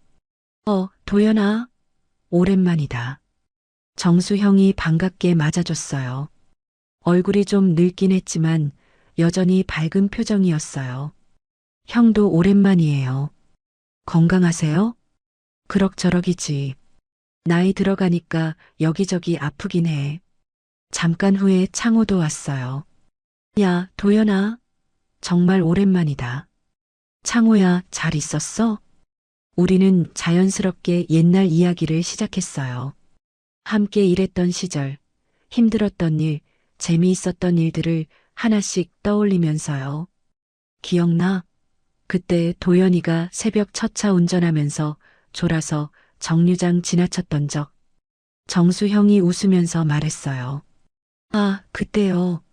도연아. 오랜만이다. 정수 형이 반갑게 맞아줬어요. 얼굴이 좀 늙긴 했지만 여전히 밝은 표정이었어요. 형도 오랜만이에요. 건강하세요? 그럭저럭이지. 나이 들어가니까 여기저기 아프긴 해. 잠깐 후에 창호도 왔어요. 야, 도연아. 정말 오랜만이다. 창호야, 잘 있었어? 우리는 자연스럽게 옛날 이야기를 시작했어요. 함께 일했던 시절, 힘들었던 일, 재미있었던 일들을 하나씩 떠올리면서요. 기억나? 그때 도연이가 새벽 첫차 운전하면서 졸아서 정류장 지나쳤던 적. 정수 형이 웃으면서 말했어요. 아, 그때요.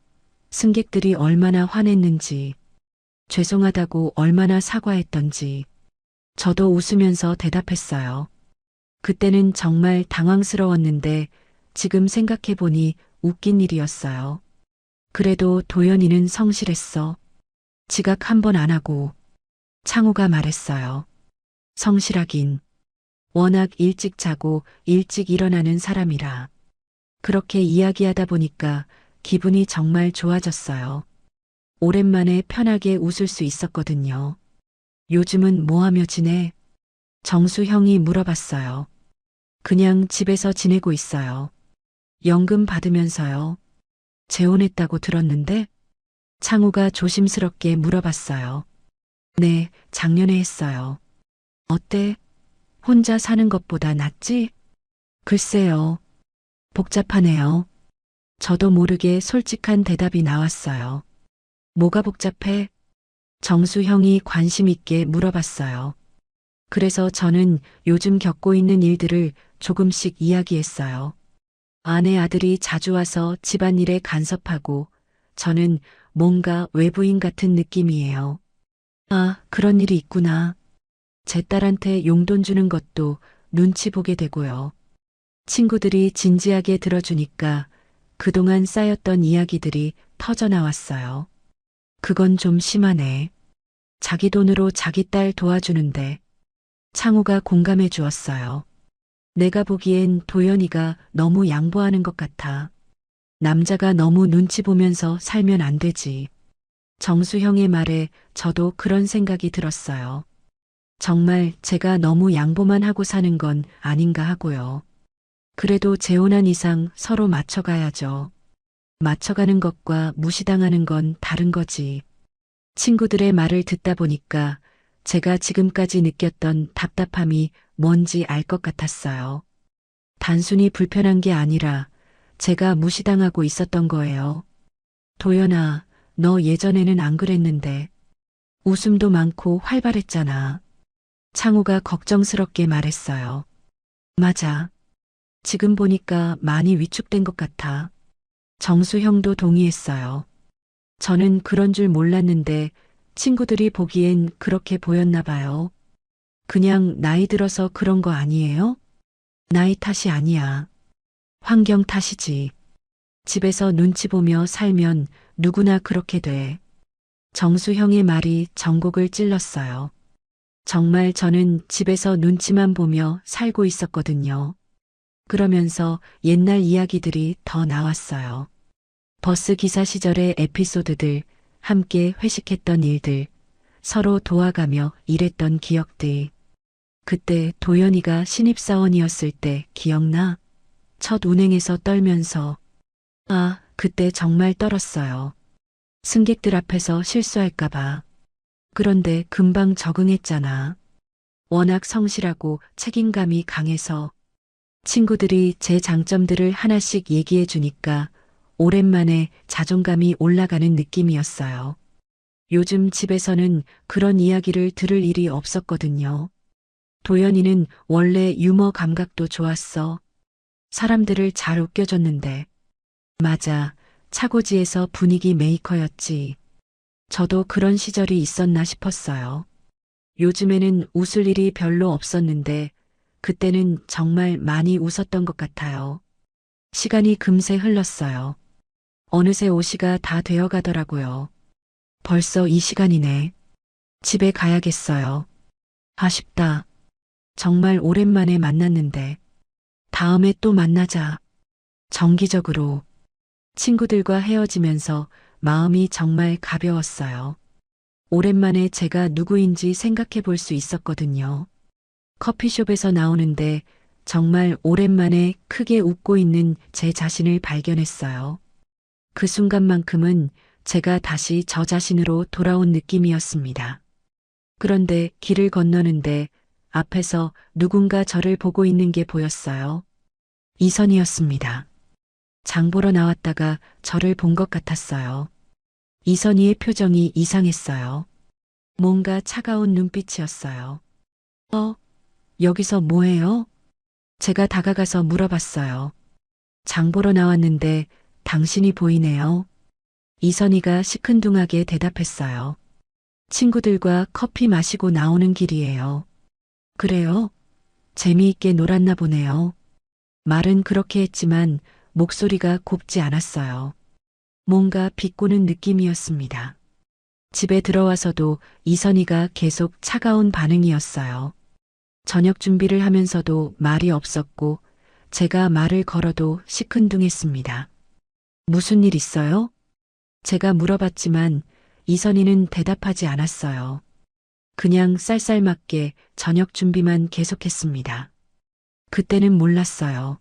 승객들이 얼마나 화냈는지, 죄송하다고 얼마나 사과했던지. 저도 웃으면서 대답했어요. 그때는 정말 당황스러웠는데 지금 생각해보니 웃긴 일이었어요. 그래도 도연이는 성실했어. 지각 한 번 안 하고. 창호가 말했어요. 성실하긴. 워낙 일찍 자고 일찍 일어나는 사람이라. 그렇게 이야기하다 보니까 기분이 정말 좋아졌어요. 오랜만에 편하게 웃을 수 있었거든요. 요즘은 뭐 하며 지내? 정수 형이 물어봤어요. 그냥 집에서 지내고 있어요. 연금 받으면서요. 재혼했다고 들었는데? 창우가 조심스럽게 물어봤어요. 네, 작년에 했어요. 어때? 혼자 사는 것보다 낫지? 글쎄요. 복잡하네요. 저도 모르게 솔직한 대답이 나왔어요. 뭐가 복잡해? 정수 형이 관심 있게 물어봤어요. 그래서 저는 요즘 겪고 있는 일들을 조금씩 이야기했어요. 아내 아들이 자주 와서 집안일에 간섭하고 저는 뭔가 외부인 같은 느낌이에요. 아, 그런 일이 있구나. 제 딸한테 용돈 주는 것도 눈치 보게 되고요. 친구들이 진지하게 들어주니까 그동안 쌓였던 이야기들이 터져나왔어요. 그건 좀 심하네. 자기 돈으로 자기 딸 도와주는데. 창우가 공감해 주었어요. 내가 보기엔 도연이가 너무 양보하는 것 같아. 남자가 너무 눈치 보면서 살면 안 되지. 정수형의 말에 저도 그런 생각이 들었어요. 정말 제가 너무 양보만 하고 사는 건 아닌가 하고요. 그래도 재혼한 이상 서로 맞춰가야죠. 맞춰가는 것과 무시당하는 건 다른 거지. 친구들의 말을 듣다 보니까 제가 지금까지 느꼈던 답답함이 뭔지 알 것 같았어요. 단순히 불편한 게 아니라 제가 무시당하고 있었던 거예요. 도연아, 너 예전에는 안 그랬는데. 웃음도 많고 활발했잖아. 창우가 걱정스럽게 말했어요. 맞아. 지금 보니까 많이 위축된 것 같아. 정수 형도 동의했어요. 저는 그런 줄 몰랐는데 친구들이 보기엔 그렇게 보였나 봐요. 그냥 나이 들어서 그런 거 아니에요? 나이 탓이 아니야. 환경 탓이지. 집에서 눈치 보며 살면 누구나 그렇게 돼. 정수 형의 말이 전곡을 찔렀어요. 정말 저는 집에서 눈치만 보며 살고 있었거든요. 그러면서 옛날 이야기들이 더 나왔어요. 버스 기사 시절의 에피소드들, 함께 회식했던 일들, 서로 도와가며 일했던 기억들. 그때 도연이가 신입사원이었을 때 기억나? 첫 운행에서 떨면서. 아, 그때 정말 떨었어요. 승객들 앞에서 실수할까봐. 그런데 금방 적응했잖아. 워낙 성실하고 책임감이 강해서. 친구들이 제 장점들을 하나씩 얘기해 주니까 오랜만에 자존감이 올라가는 느낌이었어요. 요즘 집에서는 그런 이야기를 들을 일이 없었거든요. 도연이는 원래 유머 감각도 좋았어. 사람들을 잘 웃겨줬는데. 맞아, 차고지에서 분위기 메이커였지. 저도 그런 시절이 있었나 싶었어요. 요즘에는 웃을 일이 별로 없었는데 그때는 정말 많이 웃었던 것 같아요. 시간이 금세 흘렀어요. 어느새 5시가 다 되어 가더라고요. 벌써 이 시간이네. 집에 가야겠어요. 아쉽다. 정말 오랜만에 만났는데. 다음에 또 만나자. 정기적으로. 친구들과 헤어지면서 마음이 정말 가벼웠어요. 오랜만에 제가 누구인지 생각해 볼 수 있었거든요. 커피숍에서 나오는데 정말 오랜만에 크게 웃고 있는 제 자신을 발견했어요. 그 순간만큼은 제가 다시 저 자신으로 돌아온 느낌이었습니다. 그런데 길을 건너는데 앞에서 누군가 저를 보고 있는 게 보였어요. 이선희였습니다. 장 보러 나왔다가 저를 본 것 같았어요. 이선희의 표정이 이상했어요. 뭔가 차가운 눈빛이었어요. 여기서 뭐해요? 제가 다가가서 물어봤어요. 장 보러 나왔는데 당신이 보이네요. 이선희가 시큰둥하게 대답했어요. 친구들과 커피 마시고 나오는 길이에요. 그래요? 재미있게 놀았나 보네요. 말은 그렇게 했지만 목소리가 곱지 않았어요. 뭔가 비꼬는 느낌이었습니다. 집에 들어와서도 이선희가 계속 차가운 반응이었어요. 저녁 준비를 하면서도 말이 없었고 제가 말을 걸어도 시큰둥했습니다. 무슨 일 있어요? 제가 물어봤지만 이선희는 대답하지 않았어요. 그냥 쌀쌀맞게 저녁 준비만 계속했습니다. 그때는 몰랐어요.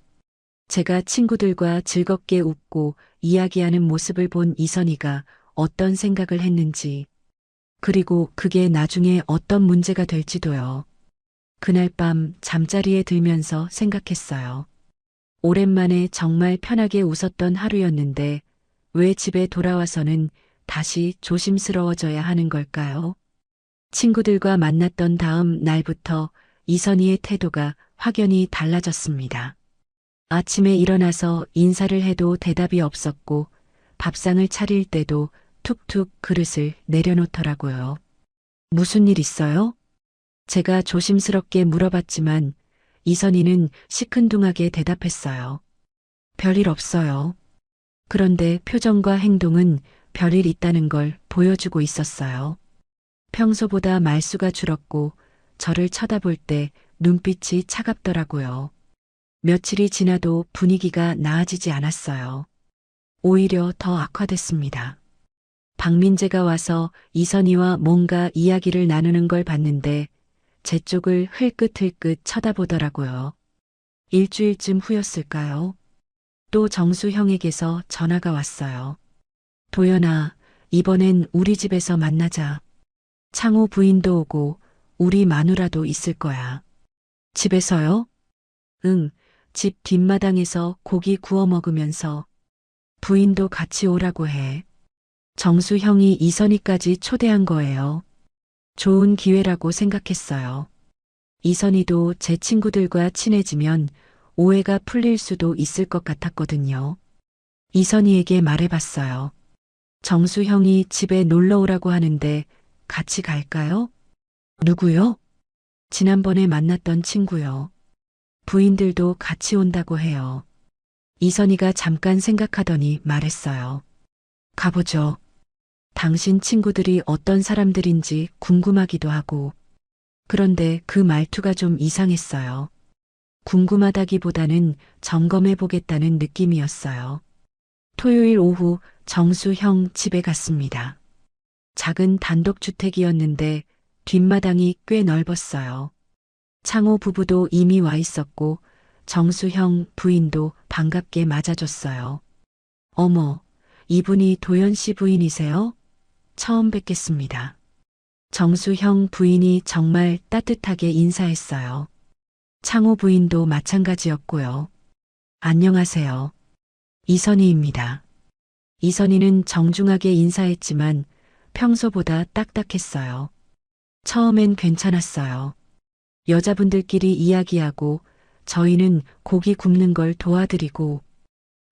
제가 친구들과 즐겁게 웃고 이야기하는 모습을 본 이선희가 어떤 생각을 했는지, 그리고 그게 나중에 어떤 문제가 될지도요. 그날 밤 잠자리에 들면서 생각했어요. 오랜만에 정말 편하게 웃었던 하루였는데 왜 집에 돌아와서는 다시 조심스러워져야 하는 걸까요? 친구들과 만났던 다음 날부터 이선희의 태도가 확연히 달라졌습니다. 아침에 일어나서 인사를 해도 대답이 없었고 밥상을 차릴 때도 툭툭 그릇을 내려놓더라고요. 무슨 일 있어요? 제가 조심스럽게 물어봤지만 이선희는 시큰둥하게 대답했어요. 별일 없어요. 그런데 표정과 행동은 별일 있다는 걸 보여주고 있었어요. 평소보다 말수가 줄었고 저를 쳐다볼 때 눈빛이 차갑더라고요. 며칠이 지나도 분위기가 나아지지 않았어요. 오히려 더 악화됐습니다. 박민재가 와서 이선희와 뭔가 이야기를 나누는 걸 봤는데 제 쪽을 흘끗흘끗 쳐다보더라고요. 일주일쯤 후였을까요? 또 정수 형에게서 전화가 왔어요. 도연아, 이번엔 우리 집에서 만나자. 창호 부인도 오고 우리 마누라도 있을 거야. 집에서요? 응, 집 뒷마당에서 고기 구워 먹으면서 부인도 같이 오라고 해. 정수 형이 이선희까지 초대한 거예요. 좋은 기회라고 생각했어요. 이선희도 제 친구들과 친해지면 오해가 풀릴 수도 있을 것 같았거든요. 이선희에게 말해봤어요. 정수 형이 집에 놀러 오라고 하는데 같이 갈까요? 누구요? 지난번에 만났던 친구요. 부인들도 같이 온다고 해요. 이선희가 잠깐 생각하더니 말했어요. 가보죠. 당신 친구들이 어떤 사람들인지 궁금하기도 하고. 그런데 그 말투가 좀 이상했어요. 궁금하다기보다는 점검해 보겠다는 느낌이었어요. 토요일 오후 정수 형 집에 갔습니다. 작은 단독주택이었는데 뒷마당이 꽤 넓었어요. 창호 부부도 이미 와 있었고 정수 형 부인도 반갑게 맞아줬어요. 어머, 이분이 도연 씨 부인이세요? 처음 뵙겠습니다. 정수 형 부인이 정말 따뜻하게 인사했어요. 창호 부인도 마찬가지였고요. 안녕하세요. 이선희입니다. 이선희는 정중하게 인사했지만 평소보다 딱딱했어요. 처음엔 괜찮았어요. 여자분들끼리 이야기하고 저희는 고기 굽는 걸 도와드리고,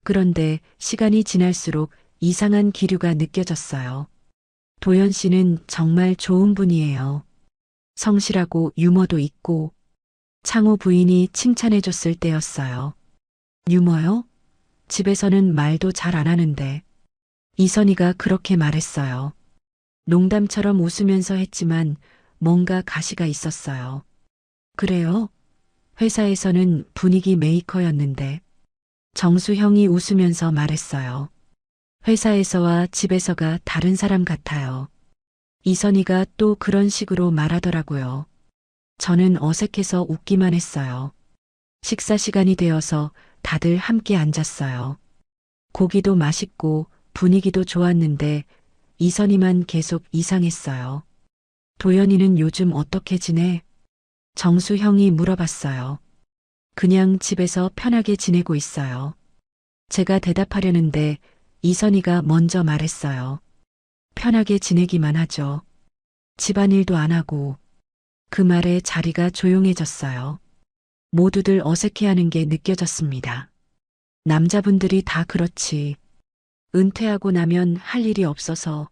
그런데 시간이 지날수록 이상한 기류가 느껴졌어요. 도연 씨는 정말 좋은 분이에요. 성실하고 유머도 있고 창호 부인이 칭찬해줬을 때였어요. 유머요? 집에서는 말도 잘 안 하는데. 이선희가 그렇게 말했어요. 농담처럼 웃으면서 했지만 뭔가 가시가 있었어요. 그래요? 회사에서는 분위기 메이커였는데. 정수형이 웃으면서 말했어요. 회사에서와 집에서가 다른 사람 같아요. 이선희가 또 그런 식으로 말하더라고요. 저는 어색해서 웃기만 했어요. 식사 시간이 되어서 다들 함께 앉았어요. 고기도 맛있고 분위기도 좋았는데 이선희만 계속 이상했어요. 도연이는 요즘 어떻게 지내? 정수형이 물어봤어요. 그냥 집에서 편하게 지내고 있어요. 제가 대답하려는데 이선희가 먼저 말했어요. 편하게 지내기만 하죠. 집안일도 안 하고. 그 말에 자리가 조용해졌어요. 모두들 어색해하는 게 느껴졌습니다. 남자분들이 다 그렇지. 은퇴하고 나면 할 일이 없어서.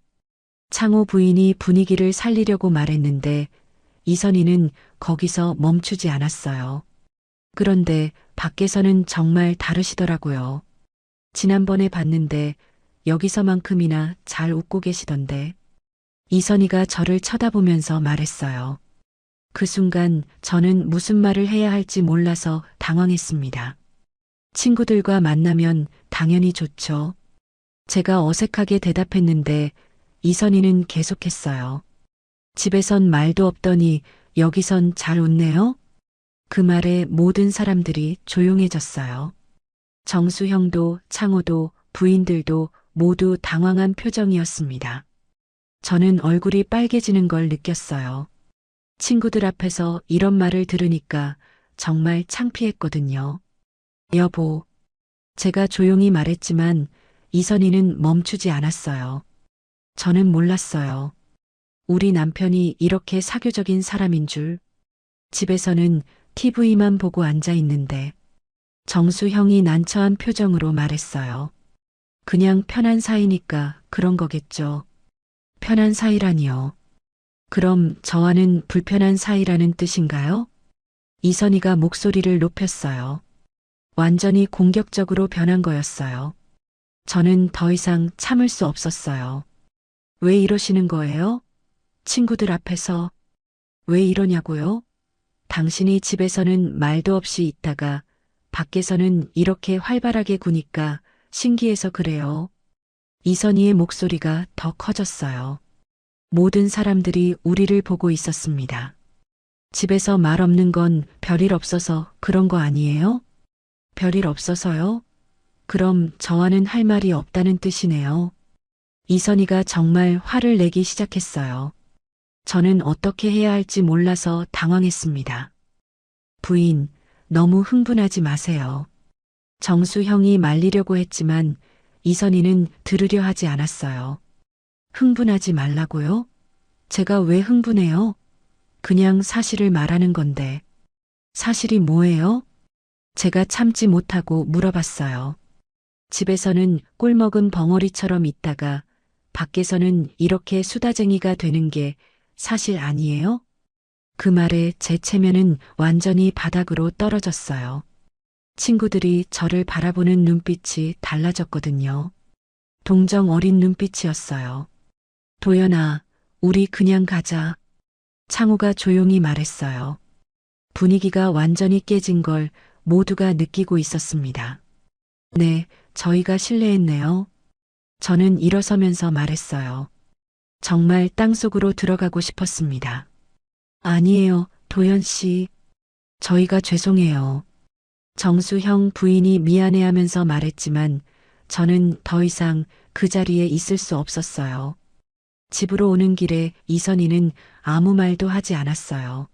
창호 부인이 분위기를 살리려고 말했는데 이선희는 거기서 멈추지 않았어요. 그런데 밖에서는 정말 다르시더라고요. 지난번에 봤는데 여기서만큼이나 잘 웃고 계시던데. 이선희가 저를 쳐다보면서 말했어요. 그 순간 저는 무슨 말을 해야 할지 몰라서 당황했습니다. 친구들과 만나면 당연히 좋죠. 제가 어색하게 대답했는데 이선희는 계속했어요. 집에선 말도 없더니 여기선 잘 웃네요? 그 말에 모든 사람들이 조용해졌어요. 정수형도 창호도 부인들도 모두 당황한 표정이었습니다. 저는 얼굴이 빨개지는 걸 느꼈어요. 친구들 앞에서 이런 말을 들으니까 정말 창피했거든요. 여보, 제가 조용히 말했지만 이선희는 멈추지 않았어요. 저는 몰랐어요. 우리 남편이 이렇게 사교적인 사람인 줄. 집에서는 TV만 보고 앉아 있는데. 정수형이 난처한 표정으로 말했어요. 그냥 편한 사이니까 그런 거겠죠. 편한 사이라니요. 그럼 저와는 불편한 사이라는 뜻인가요? 이선희가 목소리를 높였어요. 완전히 공격적으로 변한 거였어요. 저는 더 이상 참을 수 없었어요. 왜 이러시는 거예요? 친구들 앞에서. 왜 이러냐고요? 당신이 집에서는 말도 없이 있다가 밖에서는 이렇게 활발하게 구니까 신기해서 그래요. 이선희의 목소리가 더 커졌어요. 모든 사람들이 우리를 보고 있었습니다. 집에서 말 없는 건 별일 없어서 그런 거 아니에요? 별일 없어서요? 그럼 저와는 할 말이 없다는 뜻이네요. 이선희가 정말 화를 내기 시작했어요. 저는 어떻게 해야 할지 몰라서 당황했습니다. 부인, 너무 흥분하지 마세요. 정수형이 말리려고 했지만 이선희는 들으려 하지 않았어요. 흥분하지 말라고요? 제가 왜 흥분해요? 그냥 사실을 말하는 건데. 사실이 뭐예요? 제가 참지 못하고 물어봤어요. 집에서는 꿀먹은 벙어리처럼 있다가 밖에서는 이렇게 수다쟁이가 되는 게 사실 아니에요? 그 말에 제 체면은 완전히 바닥으로 떨어졌어요. 친구들이 저를 바라보는 눈빛이 달라졌거든요. 동정 어린 눈빛이었어요. 도연아, 우리 그냥 가자. 창호가 조용히 말했어요. 분위기가 완전히 깨진 걸 모두가 느끼고 있었습니다. 네, 저희가 실례했네요. 저는 일어서면서 말했어요. 정말 땅속으로 들어가고 싶었습니다. 아니에요, 도연 씨. 저희가 죄송해요. 정수형 부인이 미안해하면서 말했지만 저는 더 이상 그 자리에 있을 수 없었어요. 집으로 오는 길에 이선희는 아무 말도 하지 않았어요.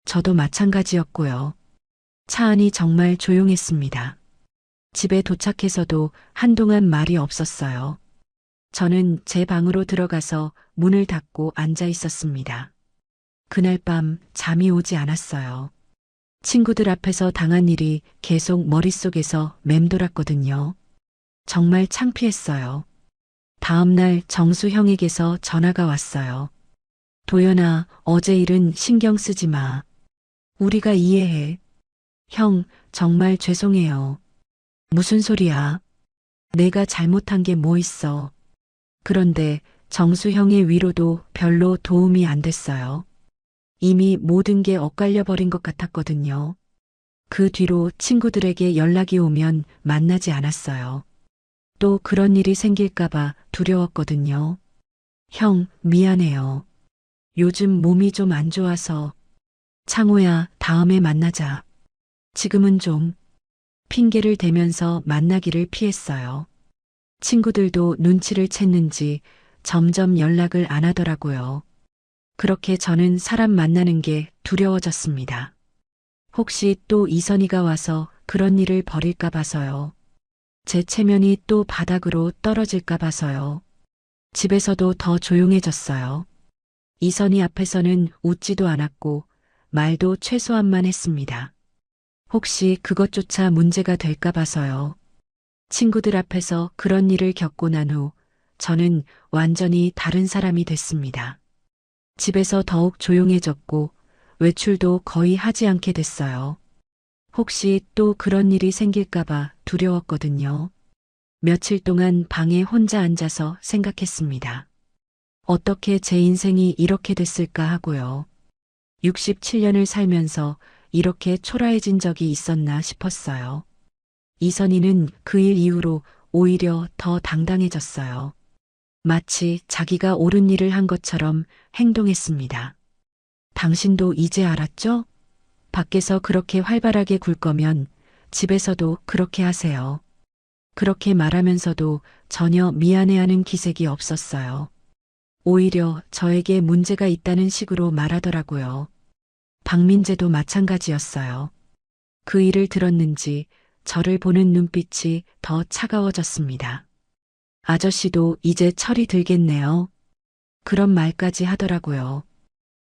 저도 마찬가지였고요. 차 안이 정말 조용했습니다. 집에 도착해서도 한동안 말이 없었어요. 저는 제 방으로 들어가서 문을 닫고 앉아 있었습니다. 그날 밤 잠이 오지 않았어요. 친구들 앞에서 당한 일이 계속 머릿속에서 맴돌았거든요. 정말 창피했어요. 다음 날 정수형에게서 전화가 왔어요. 도연아, 어제 일은 신경 쓰지 마. 우리가 이해해. 형, 정말 죄송해요. 무슨 소리야? 내가 잘못한 게 뭐 있어. 그런데 정수 형의 위로도 별로 도움이 안 됐어요. 이미 모든 게 엇갈려 버린 것 같았거든요. 그 뒤로 친구들에게 연락이 오면 만나지 않았어요. 또 그런 일이 생길까봐 두려웠거든요. 형, 미안해요. 요즘 몸이 좀 안 좋아서. 창호야, 다음에 만나자. 지금은 좀. 핑계를 대면서 만나기를 피했어요. 친구들도 눈치를 챘는지 점점 연락을 안 하더라고요. 그렇게 저는 사람 만나는 게 두려워졌습니다. 혹시 또 이선희가 와서 그런 일을 벌일까 봐서요. 제 체면이 또 바닥으로 떨어질까 봐서요. 집에서도 더 조용해졌어요. 이선희 앞에서는 웃지도 않았고 말도 최소한만 했습니다. 혹시 그것조차 문제가 될까 봐서요. 친구들 앞에서 그런 일을 겪고 난 후 저는 완전히 다른 사람이 됐습니다. 집에서 더욱 조용해졌고 외출도 거의 하지 않게 됐어요. 혹시 또 그런 일이 생길까봐 두려웠거든요. 며칠 동안 방에 혼자 앉아서 생각했습니다. 어떻게 제 인생이 이렇게 됐을까 하고요. 67년을 살면서 이렇게 초라해진 적이 있었나 싶었어요. 이선희는 그 일 이후로 오히려 더 당당해졌어요. 마치 자기가 옳은 일을 한 것처럼 행동했습니다. 당신도 이제 알았죠? 밖에서 그렇게 활발하게 굴 거면 집에서도 그렇게 하세요. 그렇게 말하면서도 전혀 미안해하는 기색이 없었어요. 오히려 저에게 문제가 있다는 식으로 말하더라고요. 박민재도 마찬가지였어요. 그 일을 들었는지 저를 보는 눈빛이 더 차가워졌습니다. 아저씨도 이제 철이 들겠네요. 그런 말까지 하더라고요.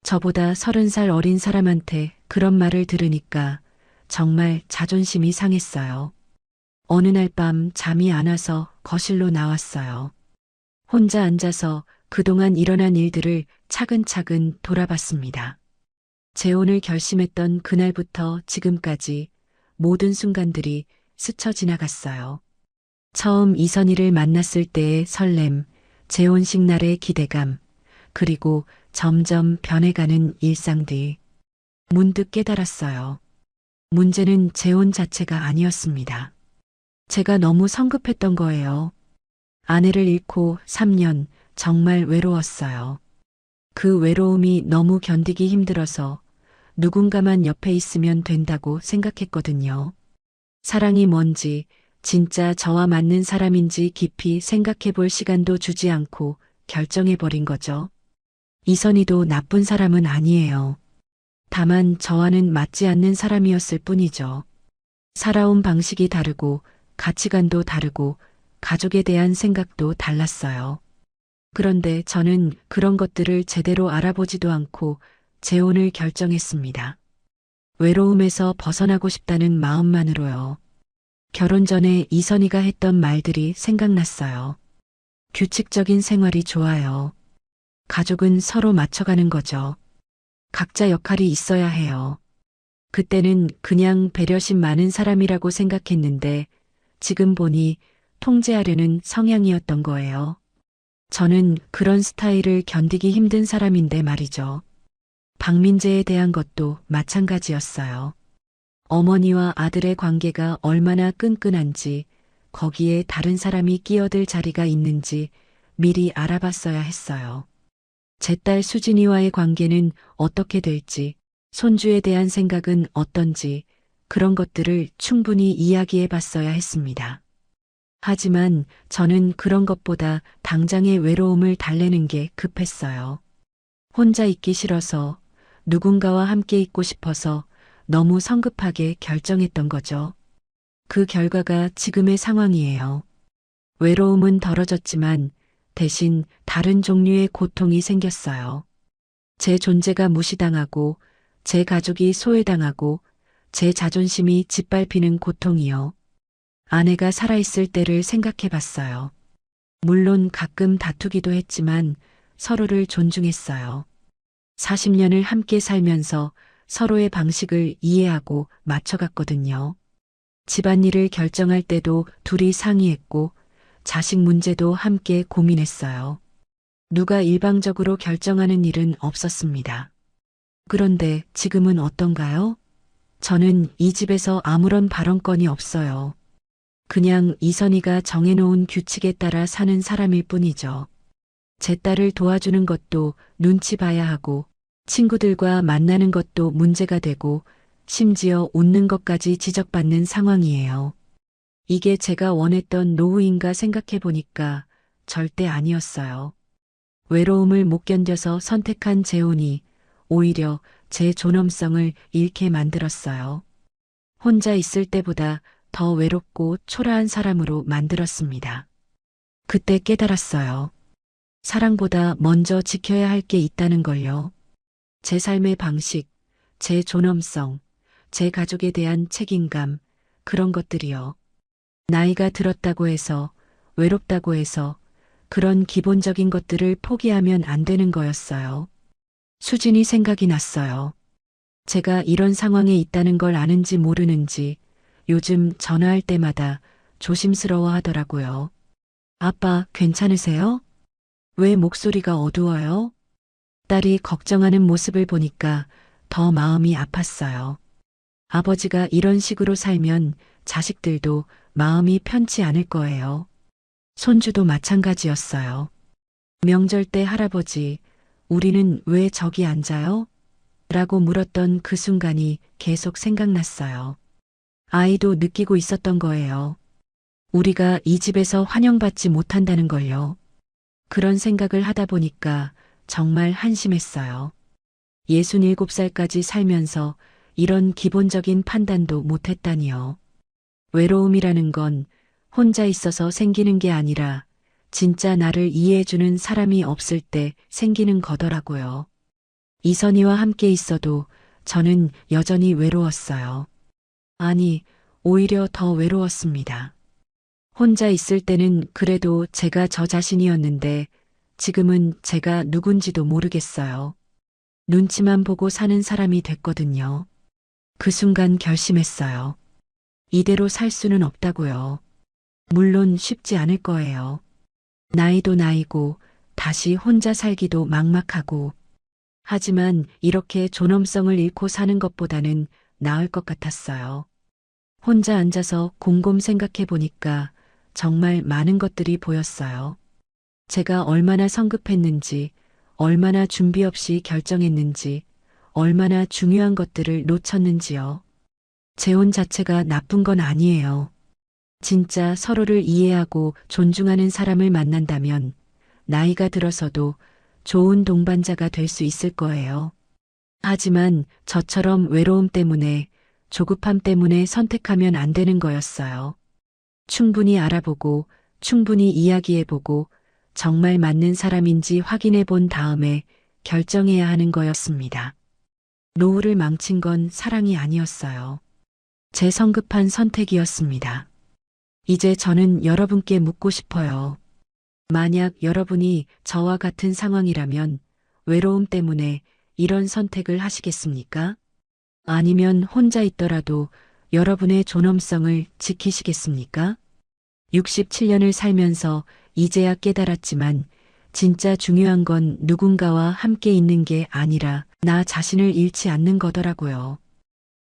저보다 30살 어린 사람한테 그런 말을 들으니까 정말 자존심이 상했어요. 어느 날 밤 잠이 안 와서 거실로 나왔어요. 혼자 앉아서 그동안 일어난 일들을 차근차근 돌아봤습니다. 재혼을 결심했던 그날부터 지금까지 모든 순간들이 스쳐 지나갔어요. 처음 이선희를 만났을 때의 설렘, 재혼식 날의 기대감, 그리고 점점 변해가는 일상들. 문득 깨달았어요. 문제는 재혼 자체가 아니었습니다. 제가 너무 성급했던 거예요. 아내를 잃고 3년 정말 외로웠어요. 그 외로움이 너무 견디기 힘들어서 누군가만 옆에 있으면 된다고 생각했거든요. 사랑이 뭔지, 진짜 저와 맞는 사람인지 깊이 생각해 볼 시간도 주지 않고 결정해버린 거죠. 이선희도 나쁜 사람은 아니에요. 다만 저와는 맞지 않는 사람이었을 뿐이죠. 살아온 방식이 다르고 가치관도 다르고 가족에 대한 생각도 달랐어요. 그런데 저는 그런 것들을 제대로 알아보지도 않고 재혼을 결정했습니다. 외로움에서 벗어나고 싶다는 마음만으로요. 결혼 전에 이선희가 했던 말들이 생각났어요. 규칙적인 생활이 좋아요. 가족은 서로 맞춰가는 거죠. 각자 역할이 있어야 해요. 그때는 그냥 배려심 많은 사람이라고 생각했는데 지금 보니 통제하려는 성향이었던 거예요. 저는 그런 스타일을 견디기 힘든 사람인데 말이죠. 박민재에 대한 것도 마찬가지였어요. 어머니와 아들의 관계가 얼마나 끈끈한지, 거기에 다른 사람이 끼어들 자리가 있는지 미리 알아봤어야 했어요. 제 딸 수진이와의 관계는 어떻게 될지, 손주에 대한 생각은 어떤지, 그런 것들을 충분히 이야기해 봤어야 했습니다. 하지만 저는 그런 것보다 당장의 외로움을 달래는 게 급했어요. 혼자 있기 싫어서, 누군가와 함께 있고 싶어서 너무 성급하게 결정했던 거죠. 그 결과가 지금의 상황이에요. 외로움은 덜어졌지만 대신 다른 종류의 고통이 생겼어요. 제 존재가 무시당하고, 제 가족이 소외당하고, 제 자존심이 짓밟히는 고통이요. 아내가 살아있을 때를 생각해 봤어요. 물론 가끔 다투기도 했지만 서로를 존중했어요. 40년을 함께 살면서 서로의 방식을 이해하고 맞춰갔거든요. 집안일을 결정할 때도 둘이 상의했고 자식 문제도 함께 고민했어요. 누가 일방적으로 결정하는 일은 없었습니다. 그런데 지금은 어떤가요? 저는 이 집에서 아무런 발언권이 없어요. 그냥 이선희가 정해놓은 규칙에 따라 사는 사람일 뿐이죠. 제 딸을 도와주는 것도 눈치 봐야 하고 친구들과 만나는 것도 문제가 되고 심지어 웃는 것까지 지적받는 상황이에요. 이게 제가 원했던 노후인가 생각해 보니까 절대 아니었어요. 외로움을 못 견뎌서 선택한 재혼이 오히려 제 존엄성을 잃게 만들었어요. 혼자 있을 때보다 더 외롭고 초라한 사람으로 만들었습니다. 그때 깨달았어요. 사랑보다 먼저 지켜야 할 게 있다는 걸요. 제 삶의 방식, 제 존엄성, 제 가족에 대한 책임감, 그런 것들이요. 나이가 들었다고 해서, 외롭다고 해서 그런 기본적인 것들을 포기하면 안 되는 거였어요. 수진이 생각이 났어요. 제가 이런 상황에 있다는 걸 아는지 모르는지 요즘 전화할 때마다 조심스러워 하더라고요. 아빠, 괜찮으세요? 왜 목소리가 어두워요? 딸이 걱정하는 모습을 보니까 더 마음이 아팠어요. 아버지가 이런 식으로 살면 자식들도 마음이 편치 않을 거예요. 손주도 마찬가지였어요. 명절 때 할아버지, 우리는 왜 저기 앉아요? 라고 물었던 그 순간이 계속 생각났어요. 아이도 느끼고 있었던 거예요. 우리가 이 집에서 환영받지 못한다는 걸요. 그런 생각을 하다 보니까 정말 한심했어요. 67살까지 살면서 이런 기본적인 판단도 못했다니요. 외로움이라는 건 혼자 있어서 생기는 게 아니라 진짜 나를 이해해주는 사람이 없을 때 생기는 거더라고요. 이선희와 함께 있어도 저는 여전히 외로웠어요. 아니, 오히려 더 외로웠습니다. 혼자 있을 때는 그래도 제가 저 자신이었는데 지금은 제가 누군지도 모르겠어요. 눈치만 보고 사는 사람이 됐거든요. 그 순간 결심했어요. 이대로 살 수는 없다고요. 물론 쉽지 않을 거예요. 나이도 나이고 다시 혼자 살기도 막막하고. 하지만 이렇게 존엄성을 잃고 사는 것보다는 나을 것 같았어요. 혼자 앉아서 곰곰 생각해 보니까 정말 많은 것들이 보였어요. 제가 얼마나 성급했는지, 얼마나 준비 없이 결정했는지, 얼마나 중요한 것들을 놓쳤는지요. 재혼 자체가 나쁜 건 아니에요. 진짜 서로를 이해하고 존중하는 사람을 만난다면 나이가 들어서도 좋은 동반자가 될 수 있을 거예요. 하지만 저처럼 외로움 때문에, 조급함 때문에 선택하면 안 되는 거였어요. 충분히 알아보고, 충분히 이야기해보고, 정말 맞는 사람인지 확인해 본 다음에 결정해야 하는 거였습니다. 노후를 망친 건 사랑이 아니었어요. 제 성급한 선택이었습니다. 이제 저는 여러분께 묻고 싶어요. 만약 여러분이 저와 같은 상황이라면 외로움 때문에 이런 선택을 하시겠습니까? 아니면 혼자 있더라도 여러분의 존엄성을 지키시겠습니까? 67년을 살면서 이제야 깨달았지만 진짜 중요한 건 누군가와 함께 있는 게 아니라 나 자신을 잃지 않는 거더라고요.